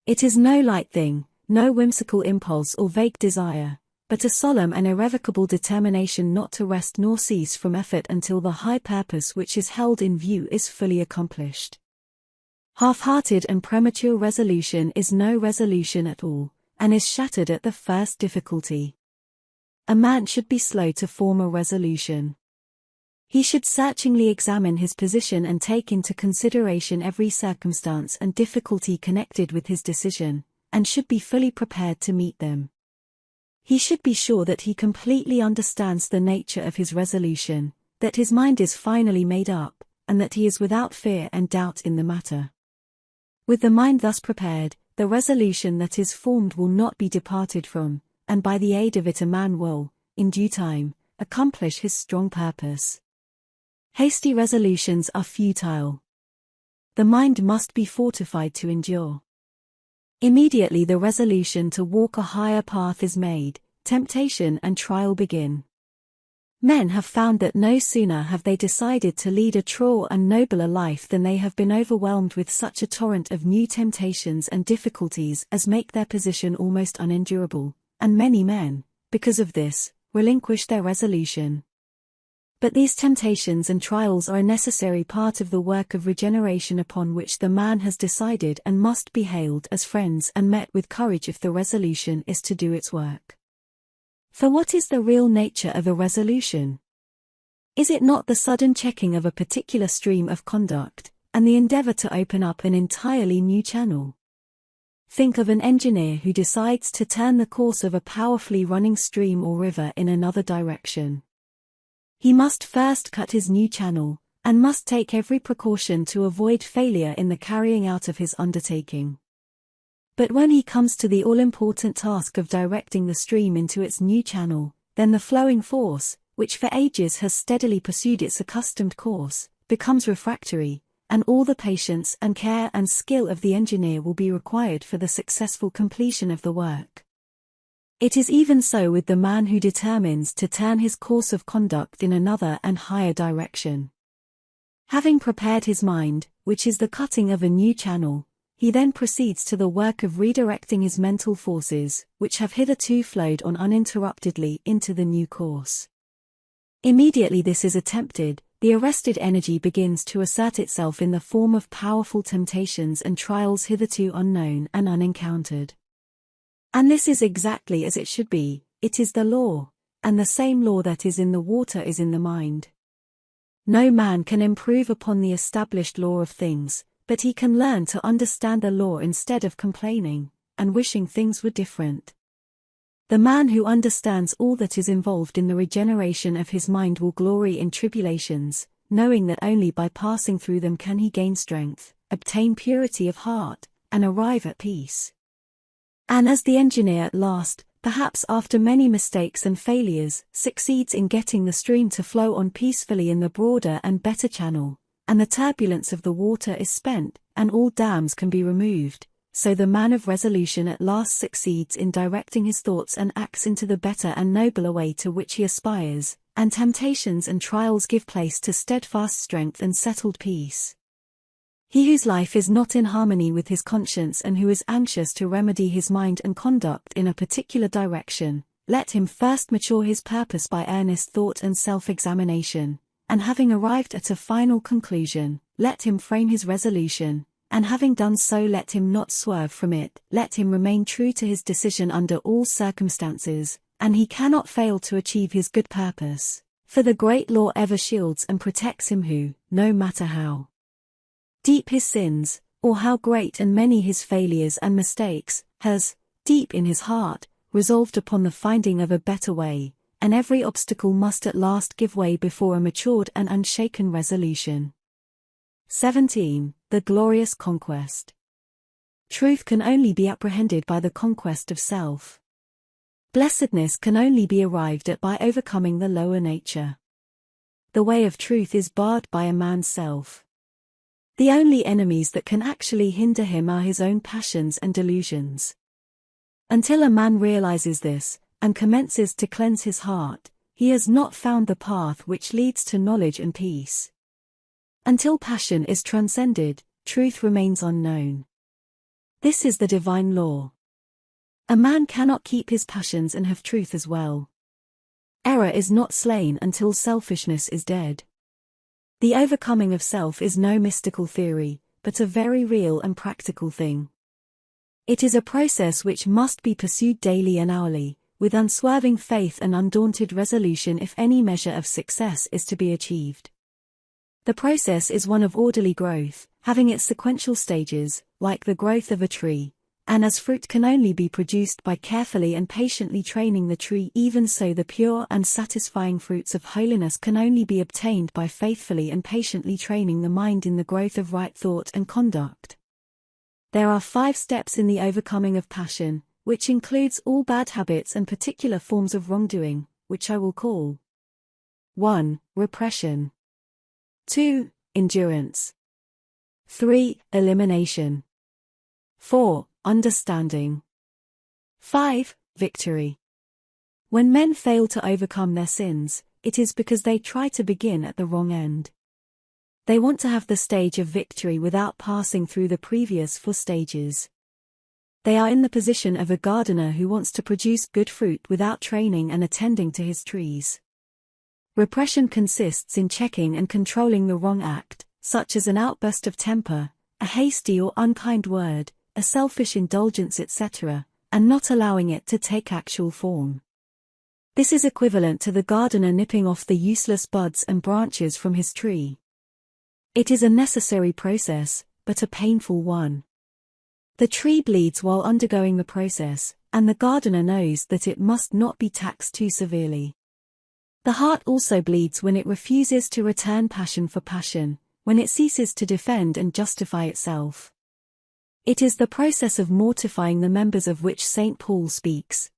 It is no light thing, no whimsical impulse or vague desire, but a solemn and irrevocable determination not to rest nor cease from effort until the high purpose which is held in view is fully accomplished. Half-hearted and premature resolution is no resolution at all, and is shattered at the first difficulty. A man should be slow to form a resolution. He should searchingly examine his position and take into consideration every circumstance and difficulty connected with his decision, and should be fully prepared to meet them. He should be sure that he completely understands the nature of his resolution, that his mind is finally made up, and that he is without fear and doubt in the matter. With the mind thus prepared, the resolution that is formed will not be departed from, and by the aid of it a man will, in due time, accomplish his strong purpose. Hasty resolutions are futile. The mind must be fortified to endure. Immediately the resolution to walk a higher path is made, temptation and trial begin. Men have found that no sooner have they decided to lead a truer and nobler life than they have been overwhelmed with such a torrent of new temptations and difficulties as make their position almost unendurable, and many men, because of this, relinquish their resolution. But these temptations and trials are a necessary part of the work of regeneration upon which the man has decided and must be hailed as friends and met with courage if the resolution is to do its work. For what is the real nature of a resolution? Is it not the sudden checking of a particular stream of conduct, and the endeavor to open up an entirely new channel? Think of an engineer who decides to turn the course of a powerfully running stream or river in another direction. He must first cut his new channel, and must take every precaution to avoid failure in the carrying out of his undertaking. But when he comes to the all-important task of directing the stream into its new channel, then the flowing force, which for ages has steadily pursued its accustomed course, becomes refractory, and all the patience and care and skill of the engineer will be required for the successful completion of the work. It is even so with the man who determines to turn his course of conduct in another and higher direction. Having prepared his mind, which is the cutting of a new channel, he then proceeds to the work of redirecting his mental forces, which have hitherto flowed on uninterruptedly, into the new course. Immediately this is attempted, the arrested energy begins to assert itself in the form of powerful temptations and trials hitherto unknown and unencountered. And this is exactly as it should be. It is the law, and the same law that is in the water is in the mind. No man can improve upon the established law of things, but he can learn to understand the law instead of complaining, and wishing things were different. The man who understands all that is involved in the regeneration of his mind will glory in tribulations, knowing that only by passing through them can he gain strength, obtain purity of heart, and arrive at peace. And as the engineer at last, perhaps after many mistakes and failures, succeeds in getting the stream to flow on peacefully in the broader and better channel, and the turbulence of the water is spent, and all dams can be removed, so the man of resolution at last succeeds in directing his thoughts and acts into the better and nobler way to which he aspires, and temptations and trials give place to steadfast strength and settled peace. He whose life is not in harmony with his conscience and who is anxious to remedy his mind and conduct in a particular direction, let him first mature his purpose by earnest thought and self-examination, and having arrived at a final conclusion, let him frame his resolution, and having done so let him not swerve from it, let him remain true to his decision under all circumstances, and he cannot fail to achieve his good purpose, for the great law ever shields and protects him who, no matter how deep his sins, or how great and many his failures and mistakes, has, deep in his heart, resolved upon the finding of a better way, and every obstacle must at last give way before a matured and unshaken resolution. 17. The glorious conquest. Truth can only be apprehended by the conquest of self. Blessedness can only be arrived at by overcoming the lower nature. The way of truth is barred by a man's self. The only enemies that can actually hinder him are his own passions and delusions. Until a man realizes this, and commences to cleanse his heart, he has not found the path which leads to knowledge and peace. Until passion is transcended, truth remains unknown. This is the divine law. A man cannot keep his passions and have truth as well. Error is not slain until selfishness is dead. The overcoming of self is no mystical theory, but a very real and practical thing. It is a process which must be pursued daily and hourly, with unswerving faith and undaunted resolution if any measure of success is to be achieved. The process is one of orderly growth, having its sequential stages, like the growth of a tree, and as fruit can only be produced by carefully and patiently training the tree, even so the pure and satisfying fruits of holiness can only be obtained by faithfully and patiently training the mind in the growth of right thought and conduct. There are 5 steps in the overcoming of passion, which includes all bad habits and particular forms of wrongdoing, which I will call 1. Repression. 2. Endurance. 3. Elimination. 4. Understanding. 5. Victory. When men fail to overcome their sins, it is because they try to begin at the wrong end. They want to have the stage of victory without passing through the previous 4 stages. They are in the position of a gardener who wants to produce good fruit without training and attending to his trees. Repression consists in checking and controlling the wrong act, such as an outburst of temper, a hasty or unkind word, a selfish indulgence, etc., and not allowing it to take actual form. This is equivalent to the gardener nipping off the useless buds and branches from his tree. It is a necessary process, but a painful one. The tree bleeds while undergoing the process, and the gardener knows that it must not be taxed too severely. The heart also bleeds when it refuses to return passion for passion, when it ceases to defend and justify itself. It is the process of mortifying the members of which St. Paul speaks.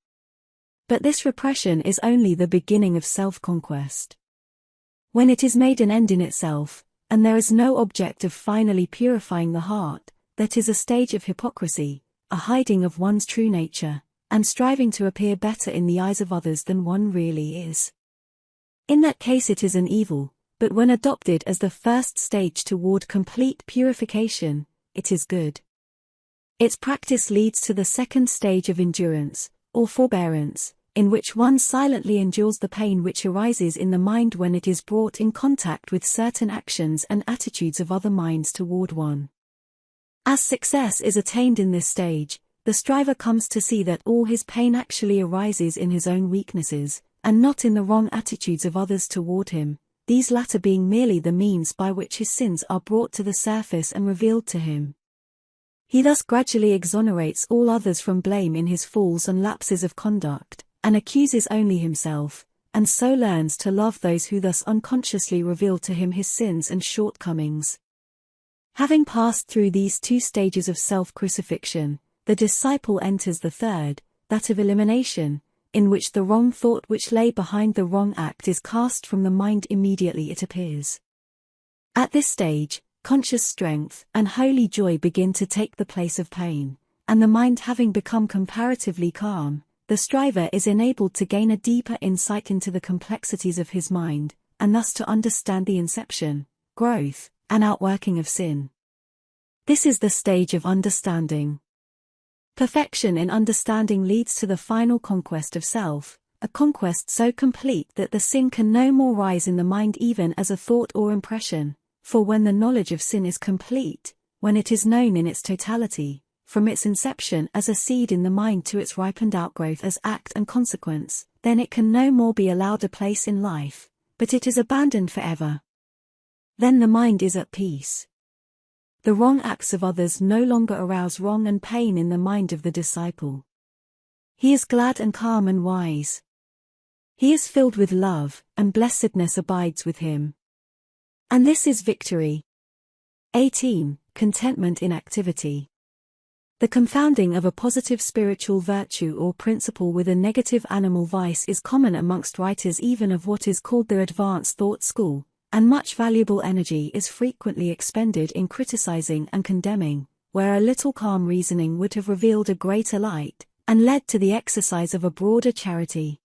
But this repression is only the beginning of self-conquest. When it is made an end in itself, and there is no object of finally purifying the heart, that is a stage of hypocrisy, a hiding of one's true nature, and striving to appear better in the eyes of others than one really is. In that case it is an evil, but when adopted as the first stage toward complete purification, it is good. Its practice leads to the second stage of endurance, or forbearance, in which one silently endures the pain which arises in the mind when it is brought in contact with certain actions and attitudes of other minds toward one. As success is attained in this stage, the striver comes to see that all his pain actually arises in his own weaknesses, and not in the wrong attitudes of others toward him, these latter being merely the means by which his sins are brought to the surface and revealed to him. He thus gradually exonerates all others from blame in his falls and lapses of conduct, and accuses only himself, and so learns to love those who thus unconsciously reveal to him his sins and shortcomings. Having passed through these 2 stages of self-crucifixion, the disciple enters the third, that of elimination, in which the wrong thought which lay behind the wrong act is cast from the mind immediately it appears. At this stage, conscious strength and holy joy begin to take the place of pain, and the mind having become comparatively calm, the striver is enabled to gain a deeper insight into the complexities of his mind, and thus to understand the inception, growth, and outworking of sin. This is the stage of understanding. Perfection in understanding leads to the final conquest of self, a conquest so complete that the sin can no more rise in the mind even as a thought or impression, for when the knowledge of sin is complete, when it is known in its totality, from its inception as a seed in the mind to its ripened outgrowth as act and consequence, then it can no more be allowed a place in life, but it is abandoned forever. Then the mind is at peace. The wrong acts of others no longer arouse wrong and pain in the mind of the disciple. He is glad and calm and wise. He is filled with love, and blessedness abides with him. And this is victory. 18. Contentment in activity. The confounding of a positive spiritual virtue or principle with a negative animal vice is common amongst writers even of what is called the advanced thought school, and much valuable energy is frequently expended in criticizing and condemning, where a little calm reasoning would have revealed a greater light, and led to the exercise of a broader charity.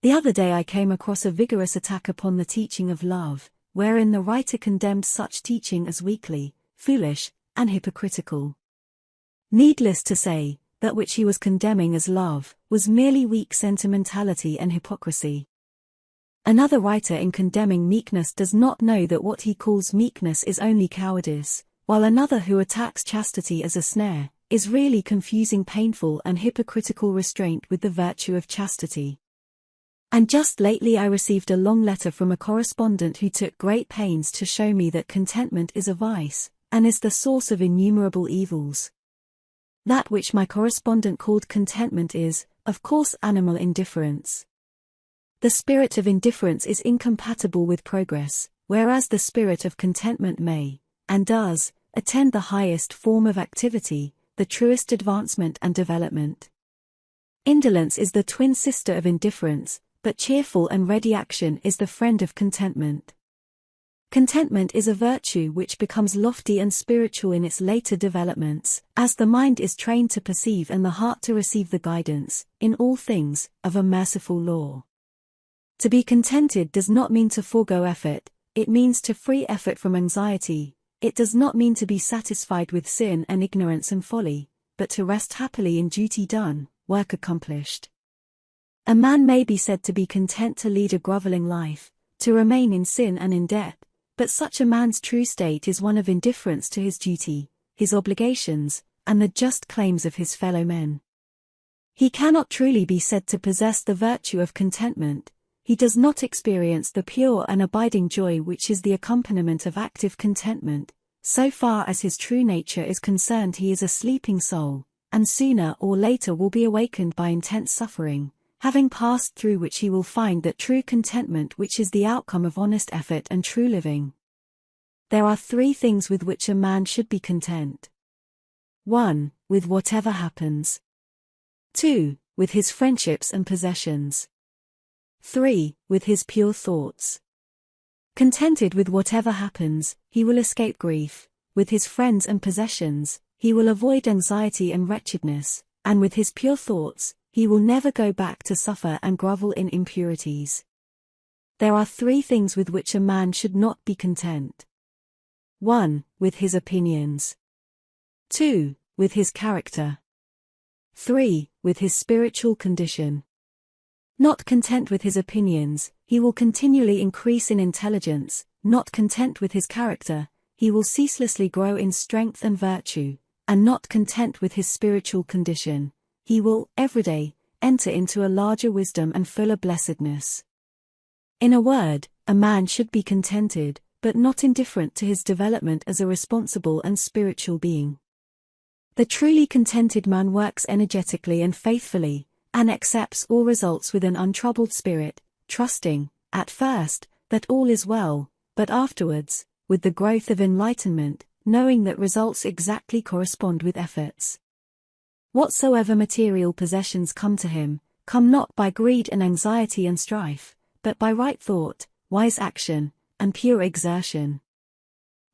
The other day I came across a vigorous attack upon the teaching of love, wherein the writer condemned such teaching as weakly, foolish, and hypocritical. Needless to say, that which he was condemning as love, was merely weak sentimentality and hypocrisy. Another writer in condemning meekness does not know that what he calls meekness is only cowardice, while another who attacks chastity as a snare, is really confusing painful and hypocritical restraint with the virtue of chastity. And just lately I received a long letter from a correspondent who took great pains to show me that contentment is a vice, and is the source of innumerable evils. That which my correspondent called contentment is, of course, animal indifference. The spirit of indifference is incompatible with progress, whereas the spirit of contentment may, and does, attend the highest form of activity, the truest advancement and development. Indolence is the twin sister of indifference, but cheerful and ready action is the friend of contentment. Contentment is a virtue which becomes lofty and spiritual in its later developments, as the mind is trained to perceive and the heart to receive the guidance, in all things, of a merciful law. To be contented does not mean to forego effort, it means to free effort from anxiety. It does not mean to be satisfied with sin and ignorance and folly, but to rest happily in duty done, work accomplished. A man may be said to be content to lead a groveling life, to remain in sin and in debt, but such a man's true state is one of indifference to his duty, his obligations, and the just claims of his fellow men. He cannot truly be said to possess the virtue of contentment. He does not experience the pure and abiding joy which is the accompaniment of active contentment. So far as his true nature is concerned, he is a sleeping soul, and sooner or later will be awakened by intense suffering, having passed through which he will find that true contentment which is the outcome of honest effort and true living. There are 3 things with which a man should be content. 1. With whatever happens. 2. With his friendships and possessions. 3. With his pure thoughts. Contented with whatever happens, he will escape grief. With his friends and possessions, he will avoid anxiety and wretchedness, and with his pure thoughts, he will never go back to suffer and grovel in impurities. There are 3 things with which a man should not be content. 1. With his opinions. 2. With his character. 3. With his spiritual condition. Not content with his opinions, he will continually increase in intelligence. Not content with his character, he will ceaselessly grow in strength and virtue, and not content with his spiritual condition, he will, every day, enter into a larger wisdom and fuller blessedness. In a word, a man should be contented, but not indifferent to his development as a responsible and spiritual being. The truly contented man works energetically and faithfully, and accepts all results with an untroubled spirit, trusting, at first, that all is well, but afterwards, with the growth of enlightenment, knowing that results exactly correspond with efforts. Whatsoever material possessions come to him, come not by greed and anxiety and strife, but by right thought, wise action, and pure exertion.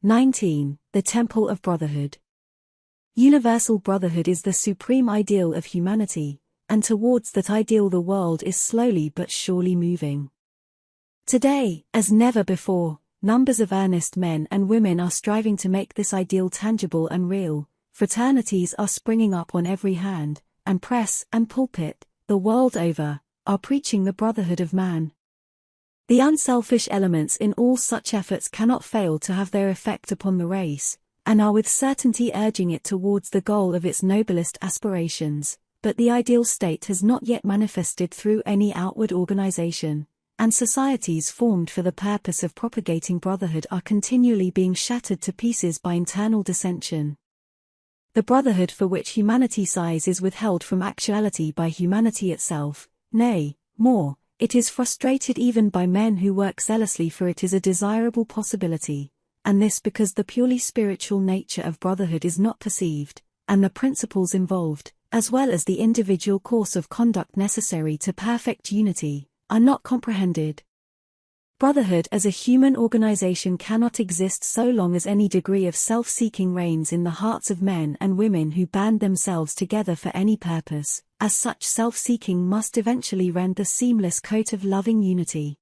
19. The Temple of Brotherhood. Universal brotherhood is the supreme ideal of humanity, and towards that ideal the world is slowly but surely moving. Today, as never before, numbers of earnest men and women are striving to make this ideal tangible and real. Fraternities are springing up on every hand, and press and pulpit, the world over, are preaching the brotherhood of man. The unselfish elements in all such efforts cannot fail to have their effect upon the race, and are with certainty urging it towards the goal of its noblest aspirations, but the ideal state has not yet manifested through any outward organization, and societies formed for the purpose of propagating brotherhood are continually being shattered to pieces by internal dissension. The brotherhood for which humanity sighs is withheld from actuality by humanity itself, nay, more, it is frustrated even by men who work zealously for it is a desirable possibility, and this because the purely spiritual nature of brotherhood is not perceived, and the principles involved, as well as the individual course of conduct necessary to perfect unity, are not comprehended. Brotherhood as a human organization cannot exist so long as any degree of self-seeking reigns in the hearts of men and women who band themselves together for any purpose, as such self-seeking must eventually rend the seamless coat of loving unity.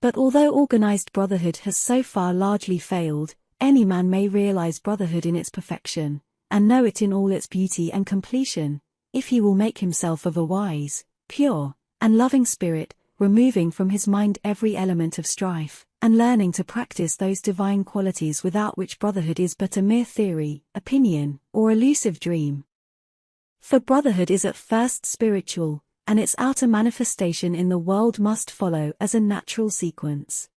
But although organized brotherhood has so far largely failed, any man may realize brotherhood in its perfection, and know it in all its beauty and completion, if he will make himself of a wise, pure, and loving spirit, removing from his mind every element of strife, and learning to practice those divine qualities without which brotherhood is but a mere theory, opinion, or elusive dream. For brotherhood is at first spiritual, and its outer manifestation in the world must follow as a natural sequence.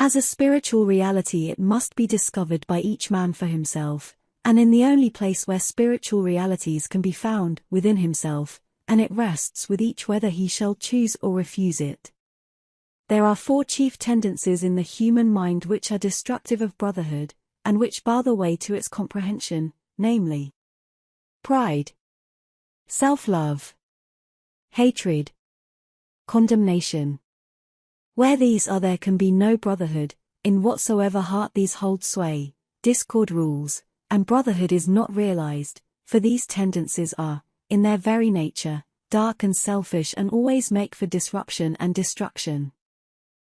As a spiritual reality, it must be discovered by each man for himself, and in the only place where spiritual realities can be found, within himself, and it rests with each whether he shall choose or refuse it. There are 4 chief tendencies in the human mind which are destructive of brotherhood, and which bar the way to its comprehension, namely: pride, self-love, hatred, condemnation. Where these are, there can be no brotherhood. In whatsoever heart these hold sway, discord rules, and brotherhood is not realized, for these tendencies are, in their very nature, dark and selfish and always make for disruption and destruction.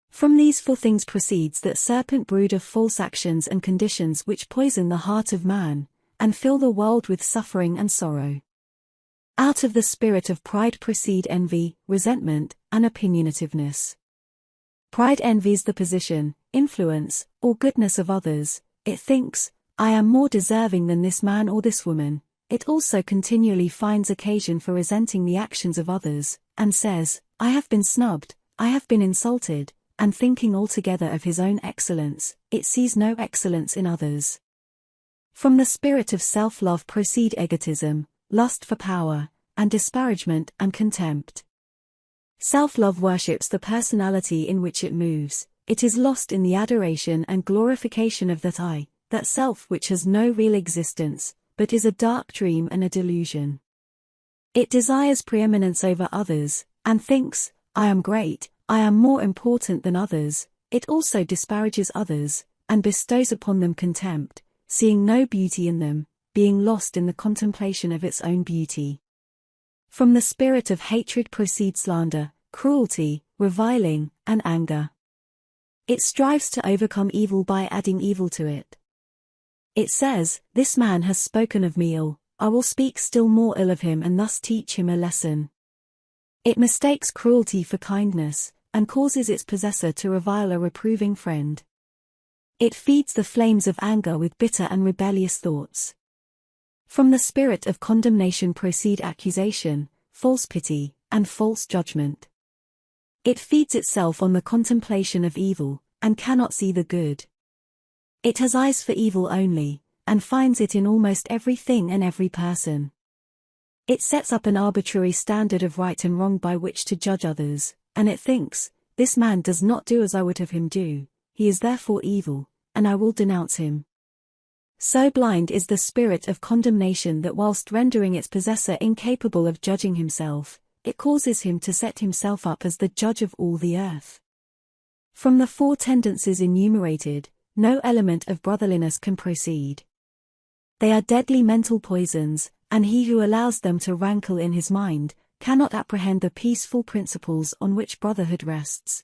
From these 4 things proceeds that serpent brood of false actions and conditions which poison the heart of man, and fill the world with suffering and sorrow. Out of the spirit of pride proceed envy, resentment, and opinionativeness. Pride envies the position, influence, or goodness of others. It thinks, I am more deserving than this man or this woman. It also continually finds occasion for resenting the actions of others, and says, I have been snubbed, I have been insulted, and thinking altogether of his own excellence, it sees no excellence in others. From the spirit of self-love proceed egotism, lust for power, and disparagement and contempt. Self-love worships the personality in which it moves. It is lost in the adoration and glorification of that I, that self which has no real existence, but is a dark dream and a delusion. It desires preeminence over others, and thinks, I am great, I am more important than others. It also disparages others, and bestows upon them contempt, seeing no beauty in them, being lost in the contemplation of its own beauty. From the spirit of hatred proceed slander, cruelty, reviling, and anger. It strives to overcome evil by adding evil to it. It says, this man has spoken of me ill, I will speak still more ill of him and thus teach him a lesson. It mistakes cruelty for kindness, and causes its possessor to revile a reproving friend. It feeds the flames of anger with bitter and rebellious thoughts. From the spirit of condemnation proceed accusation, false pity, and false judgment. It feeds itself on the contemplation of evil, and cannot see the good. It has eyes for evil only, and finds it in almost everything and every person. It sets up an arbitrary standard of right and wrong by which to judge others, and it thinks, this man does not do as I would have him do, he is therefore evil, and I will denounce him. So blind is the spirit of condemnation that whilst rendering its possessor incapable of judging himself, it causes him to set himself up as the judge of all the earth. From the 4 tendencies enumerated, no element of brotherliness can proceed. They are deadly mental poisons, and he who allows them to rankle in his mind, cannot apprehend the peaceful principles on which brotherhood rests.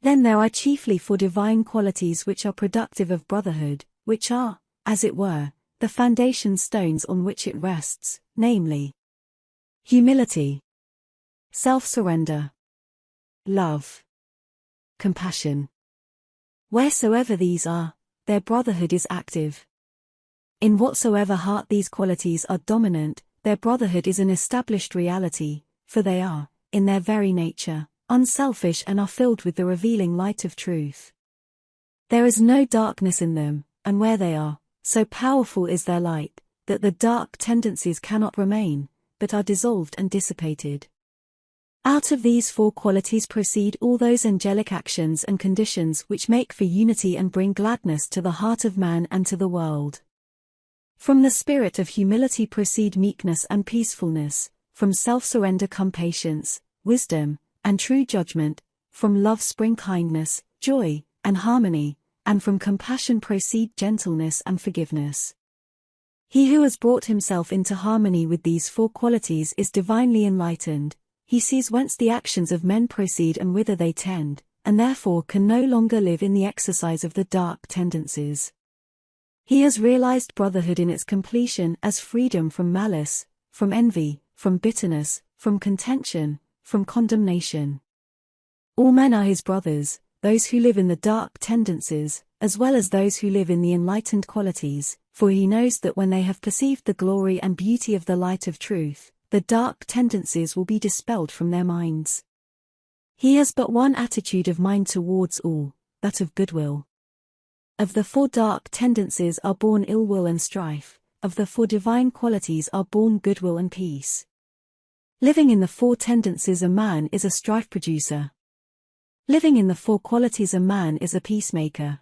Then there are chiefly 4 divine qualities which are productive of brotherhood, which are, as it were, the foundation stones on which it rests, namely: humility, self-surrender, love, compassion. Wheresoever these are, their brotherhood is active. In whatsoever heart these qualities are dominant, their brotherhood is an established reality, for they are, in their very nature, unselfish and are filled with the revealing light of truth. There is no darkness in them, and where they are, so powerful is their light, that the dark tendencies cannot remain, but are dissolved and dissipated. Out of these 4 qualities proceed all those angelic actions and conditions which make for unity and bring gladness to the heart of man and to the world. From the spirit of humility proceed meekness and peacefulness, from self-surrender come patience, wisdom, and true judgment, from love spring kindness, joy, and harmony, and from compassion proceed gentleness and forgiveness. He who has brought himself into harmony with these 4 qualities is divinely enlightened. He sees whence the actions of men proceed and whither they tend, and therefore can no longer live in the exercise of the dark tendencies. He has realized brotherhood in its completion as freedom from malice, from envy, from bitterness, from contention, from condemnation. All men are his brothers, those who live in the dark tendencies, as well as those who live in the enlightened qualities, for he knows that when they have perceived the glory and beauty of the light of truth, the dark tendencies will be dispelled from their minds. He has but one attitude of mind towards all, that of goodwill. Of the 4 dark tendencies are born ill will and strife, of the 4 divine qualities are born goodwill and peace. Living in the 4 tendencies a man is a strife producer. Living in the 4 qualities a man is a peacemaker.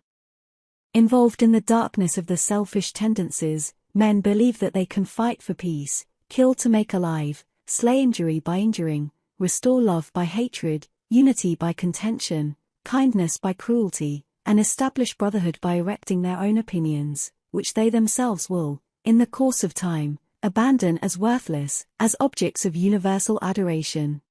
Involved in the darkness of the selfish tendencies, men believe that they can fight for peace, kill to make alive, slay injury by injuring, restore love by hatred, unity by contention, kindness by cruelty, and establish brotherhood by erecting their own opinions, which they themselves will, in the course of time, abandon as worthless, as objects of universal adoration.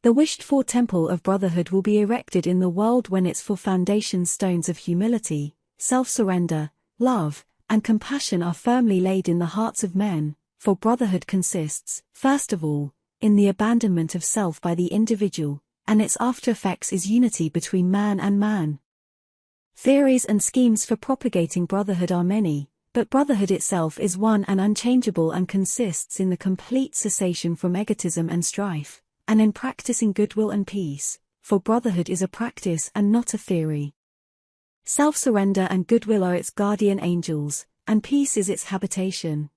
The wished-for temple of brotherhood will be erected in the world when its 4 foundation stones of humility, self-surrender, love, and compassion are firmly laid in the hearts of men, for brotherhood consists, first of all, in the abandonment of self by the individual, and its after-effects is unity between man and man. Theories and schemes for propagating brotherhood are many, but brotherhood itself is one and unchangeable and consists in the complete cessation from egotism and strife, and in practicing goodwill and peace, for brotherhood is a practice and not a theory. Self-surrender and goodwill are its guardian angels, and peace is its habitation.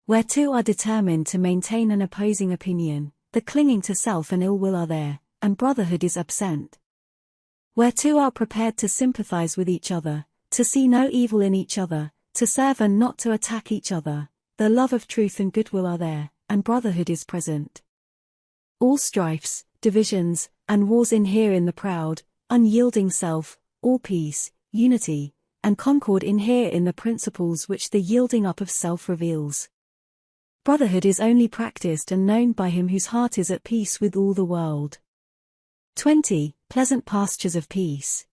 Where 2 are determined to maintain an opposing opinion, the clinging to self and ill will are there, and brotherhood is absent. Where 2 are prepared to sympathize with each other, to see no evil in each other, to serve and not to attack each other, the love of truth and goodwill are there, and brotherhood is present. All strifes, divisions, and wars inhere in the proud, unyielding self, all peace, unity, and concord inhere in the principles which the yielding up of self reveals. Brotherhood is only practiced and known by him whose heart is at peace with all the world. 20. Pleasant pastures of peace.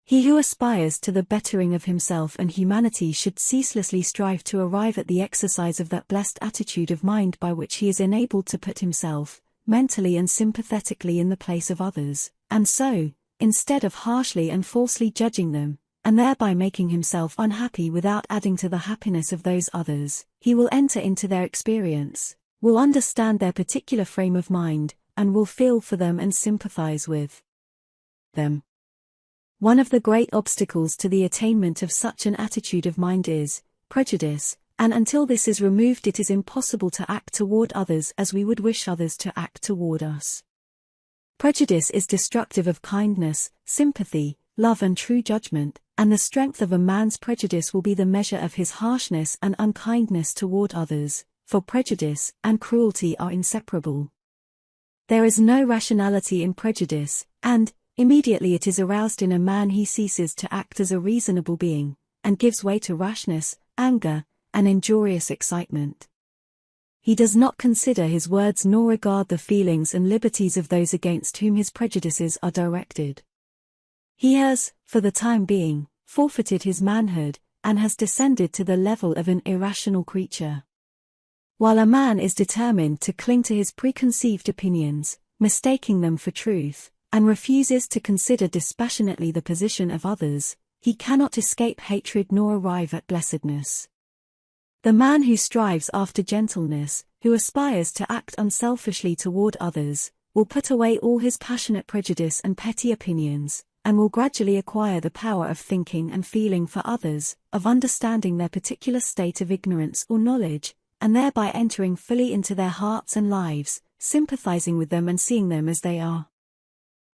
He who aspires to the bettering of himself and humanity should ceaselessly strive to arrive at the exercise of that blessed attitude of mind by which he is enabled to put himself, mentally and sympathetically in the place of others, and so, instead of harshly and falsely judging them, and thereby making himself unhappy without adding to the happiness of those others, he will enter into their experience, will understand their particular frame of mind, and will feel for them and sympathize with them. One of the great obstacles to the attainment of such an attitude of mind is prejudice, and until this is removed it is impossible to act toward others as we would wish others to act toward us. Prejudice is destructive of kindness, sympathy, love and true judgment, and the strength of a man's prejudice will be the measure of his harshness and unkindness toward others, for prejudice and cruelty are inseparable. There is no rationality in prejudice, and, immediately it is aroused in a man he ceases to act as a reasonable being, and gives way to rashness, anger, and injurious excitement. He does not consider his words nor regard the feelings and liberties of those against whom his prejudices are directed. He has, for the time being, forfeited his manhood, and has descended to the level of an irrational creature. While a man is determined to cling to his preconceived opinions, mistaking them for truth, and refuses to consider dispassionately the position of others, he cannot escape hatred nor arrive at blessedness. The man who strives after gentleness, who aspires to act unselfishly toward others, will put away all his passionate prejudice and petty opinions, and will gradually acquire the power of thinking and feeling for others, of understanding their particular state of ignorance or knowledge, and thereby entering fully into their hearts and lives, sympathizing with them and seeing them as they are.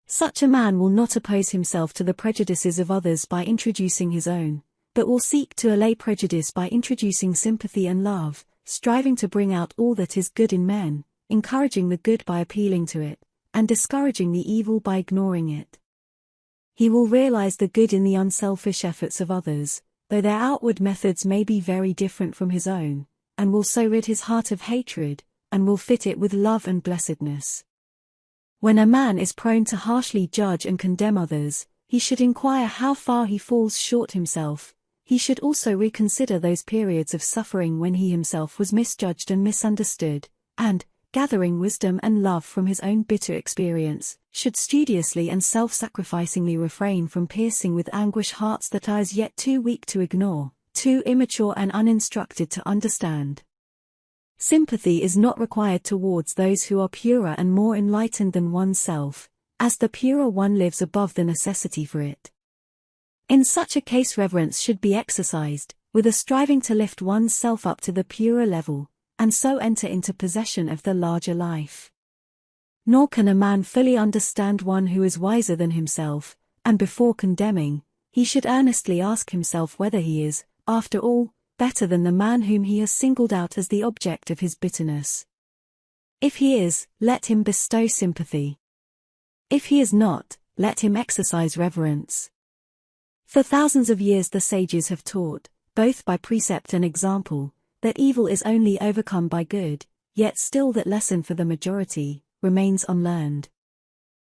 Such a man will not oppose himself to the prejudices of others by introducing his own, but will seek to allay prejudice by introducing sympathy and love, striving to bring out all that is good in men, encouraging the good by appealing to it, and discouraging the evil by ignoring it. He will realize the good in the unselfish efforts of others, though their outward methods may be very different from his own, and will so rid his heart of hatred, and will fit it with love and blessedness. When a man is prone to harshly judge and condemn others, he should inquire how far he falls short himself. He should also reconsider those periods of suffering when he himself was misjudged and misunderstood, and, gathering wisdom and love from his own bitter experience, should studiously and self-sacrificingly refrain from piercing with anguish hearts that are as yet too weak to ignore, too immature and uninstructed to understand. Sympathy is not required towards those who are purer and more enlightened than oneself, as the purer one lives above the necessity for it. In such a case reverence should be exercised, with a striving to lift one's self up to the purer level, and so enter into possession of the larger life. Nor can a man fully understand one who is wiser than himself, and before condemning, he should earnestly ask himself whether he is, after all, better than the man whom he has singled out as the object of his bitterness. If he is, let him bestow sympathy. If he is not, let him exercise reverence. For thousands of years the sages have taught, both by precept and example, that evil is only overcome by good, yet still that lesson for the majority remains unlearned.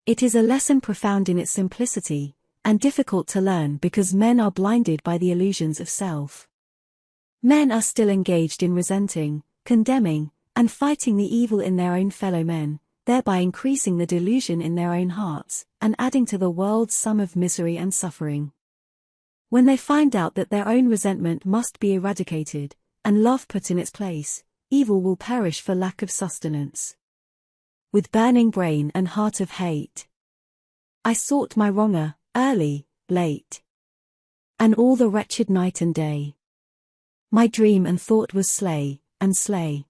It is a lesson profound in its simplicity, and difficult to learn because men are blinded by the illusions of self. Men are still engaged in resenting, condemning, and fighting the evil in their own fellow men, thereby increasing the delusion in their own hearts, and adding to the world's sum of misery and suffering. When they find out that their own resentment must be eradicated, and love put in its place, evil will perish for lack of sustenance. With burning brain and heart of hate, I sought my wronger, early, late, and all the wretched night and day. My dream and thought was slay, and slay.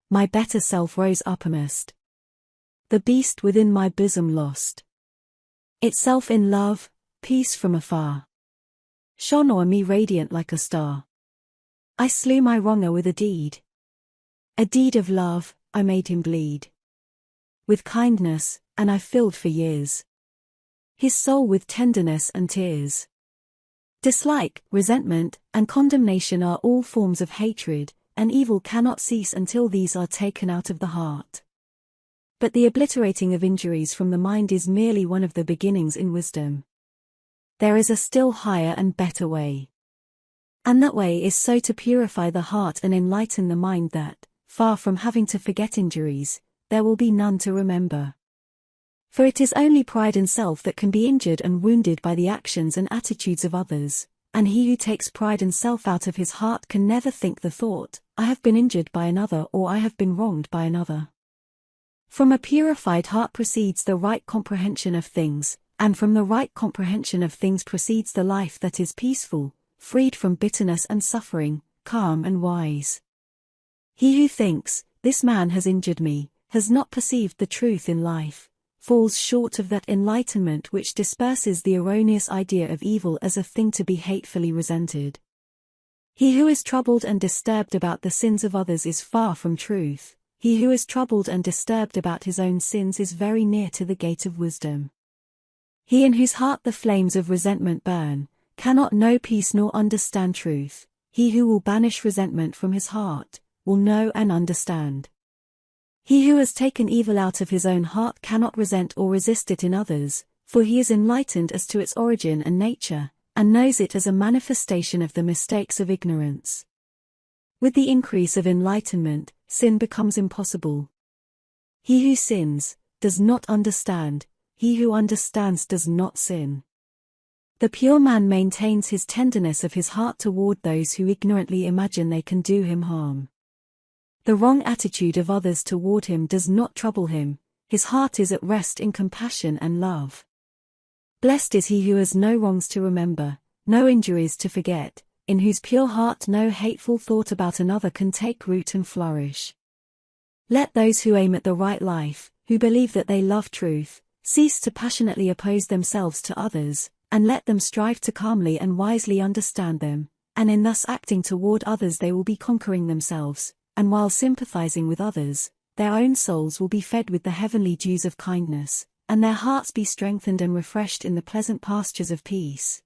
My better self rose uppermost. The beast within my bosom lost itself in love, peace from afar shone o'er me radiant like a star. I slew my wronger with a deed of love, I made him bleed with kindness, and I filled for years his soul with tenderness and tears. Dislike, resentment, and condemnation are all forms of hatred, and evil cannot cease until these are taken out of the heart. But the obliterating of injuries from the mind is merely one of the beginnings in wisdom. There is a still higher and better way. And that way is so to purify the heart and enlighten the mind that, far from having to forget injuries, there will be none to remember. For it is only pride in self that can be injured and wounded by the actions and attitudes of others, and he who takes pride in self out of his heart can never think the thought, I have been injured by another or I have been wronged by another. From a purified heart proceeds the right comprehension of things, and from the right comprehension of things proceeds the life that is peaceful, freed from bitterness and suffering, calm and wise. He who thinks, this man has injured me, has not perceived the truth in life, falls short of that enlightenment which disperses the erroneous idea of evil as a thing to be hatefully resented. He who is troubled and disturbed about the sins of others is far from truth. He who is troubled and disturbed about his own sins is very near to the gate of wisdom. He in whose heart the flames of resentment burn, cannot know peace nor understand truth. He who will banish resentment from his heart, will know and understand. He who has taken evil out of his own heart cannot resent or resist it in others, for he is enlightened as to its origin and nature, and knows it as a manifestation of the mistakes of ignorance. With the increase of enlightenment, sin becomes impossible. He who sins, does not understand, he who understands does not sin. The pure man maintains his tenderness of his heart toward those who ignorantly imagine they can do him harm. The wrong attitude of others toward him does not trouble him, his heart is at rest in compassion and love. Blessed is he who has no wrongs to remember, no injuries to forget, in whose pure heart no hateful thought about another can take root and flourish. Let those who aim at the right life, who believe that they love truth, cease to passionately oppose themselves to others, and let them strive to calmly and wisely understand them, and in thus acting toward others they will be conquering themselves, and while sympathizing with others, their own souls will be fed with the heavenly dews of kindness, and their hearts be strengthened and refreshed in the pleasant pastures of peace.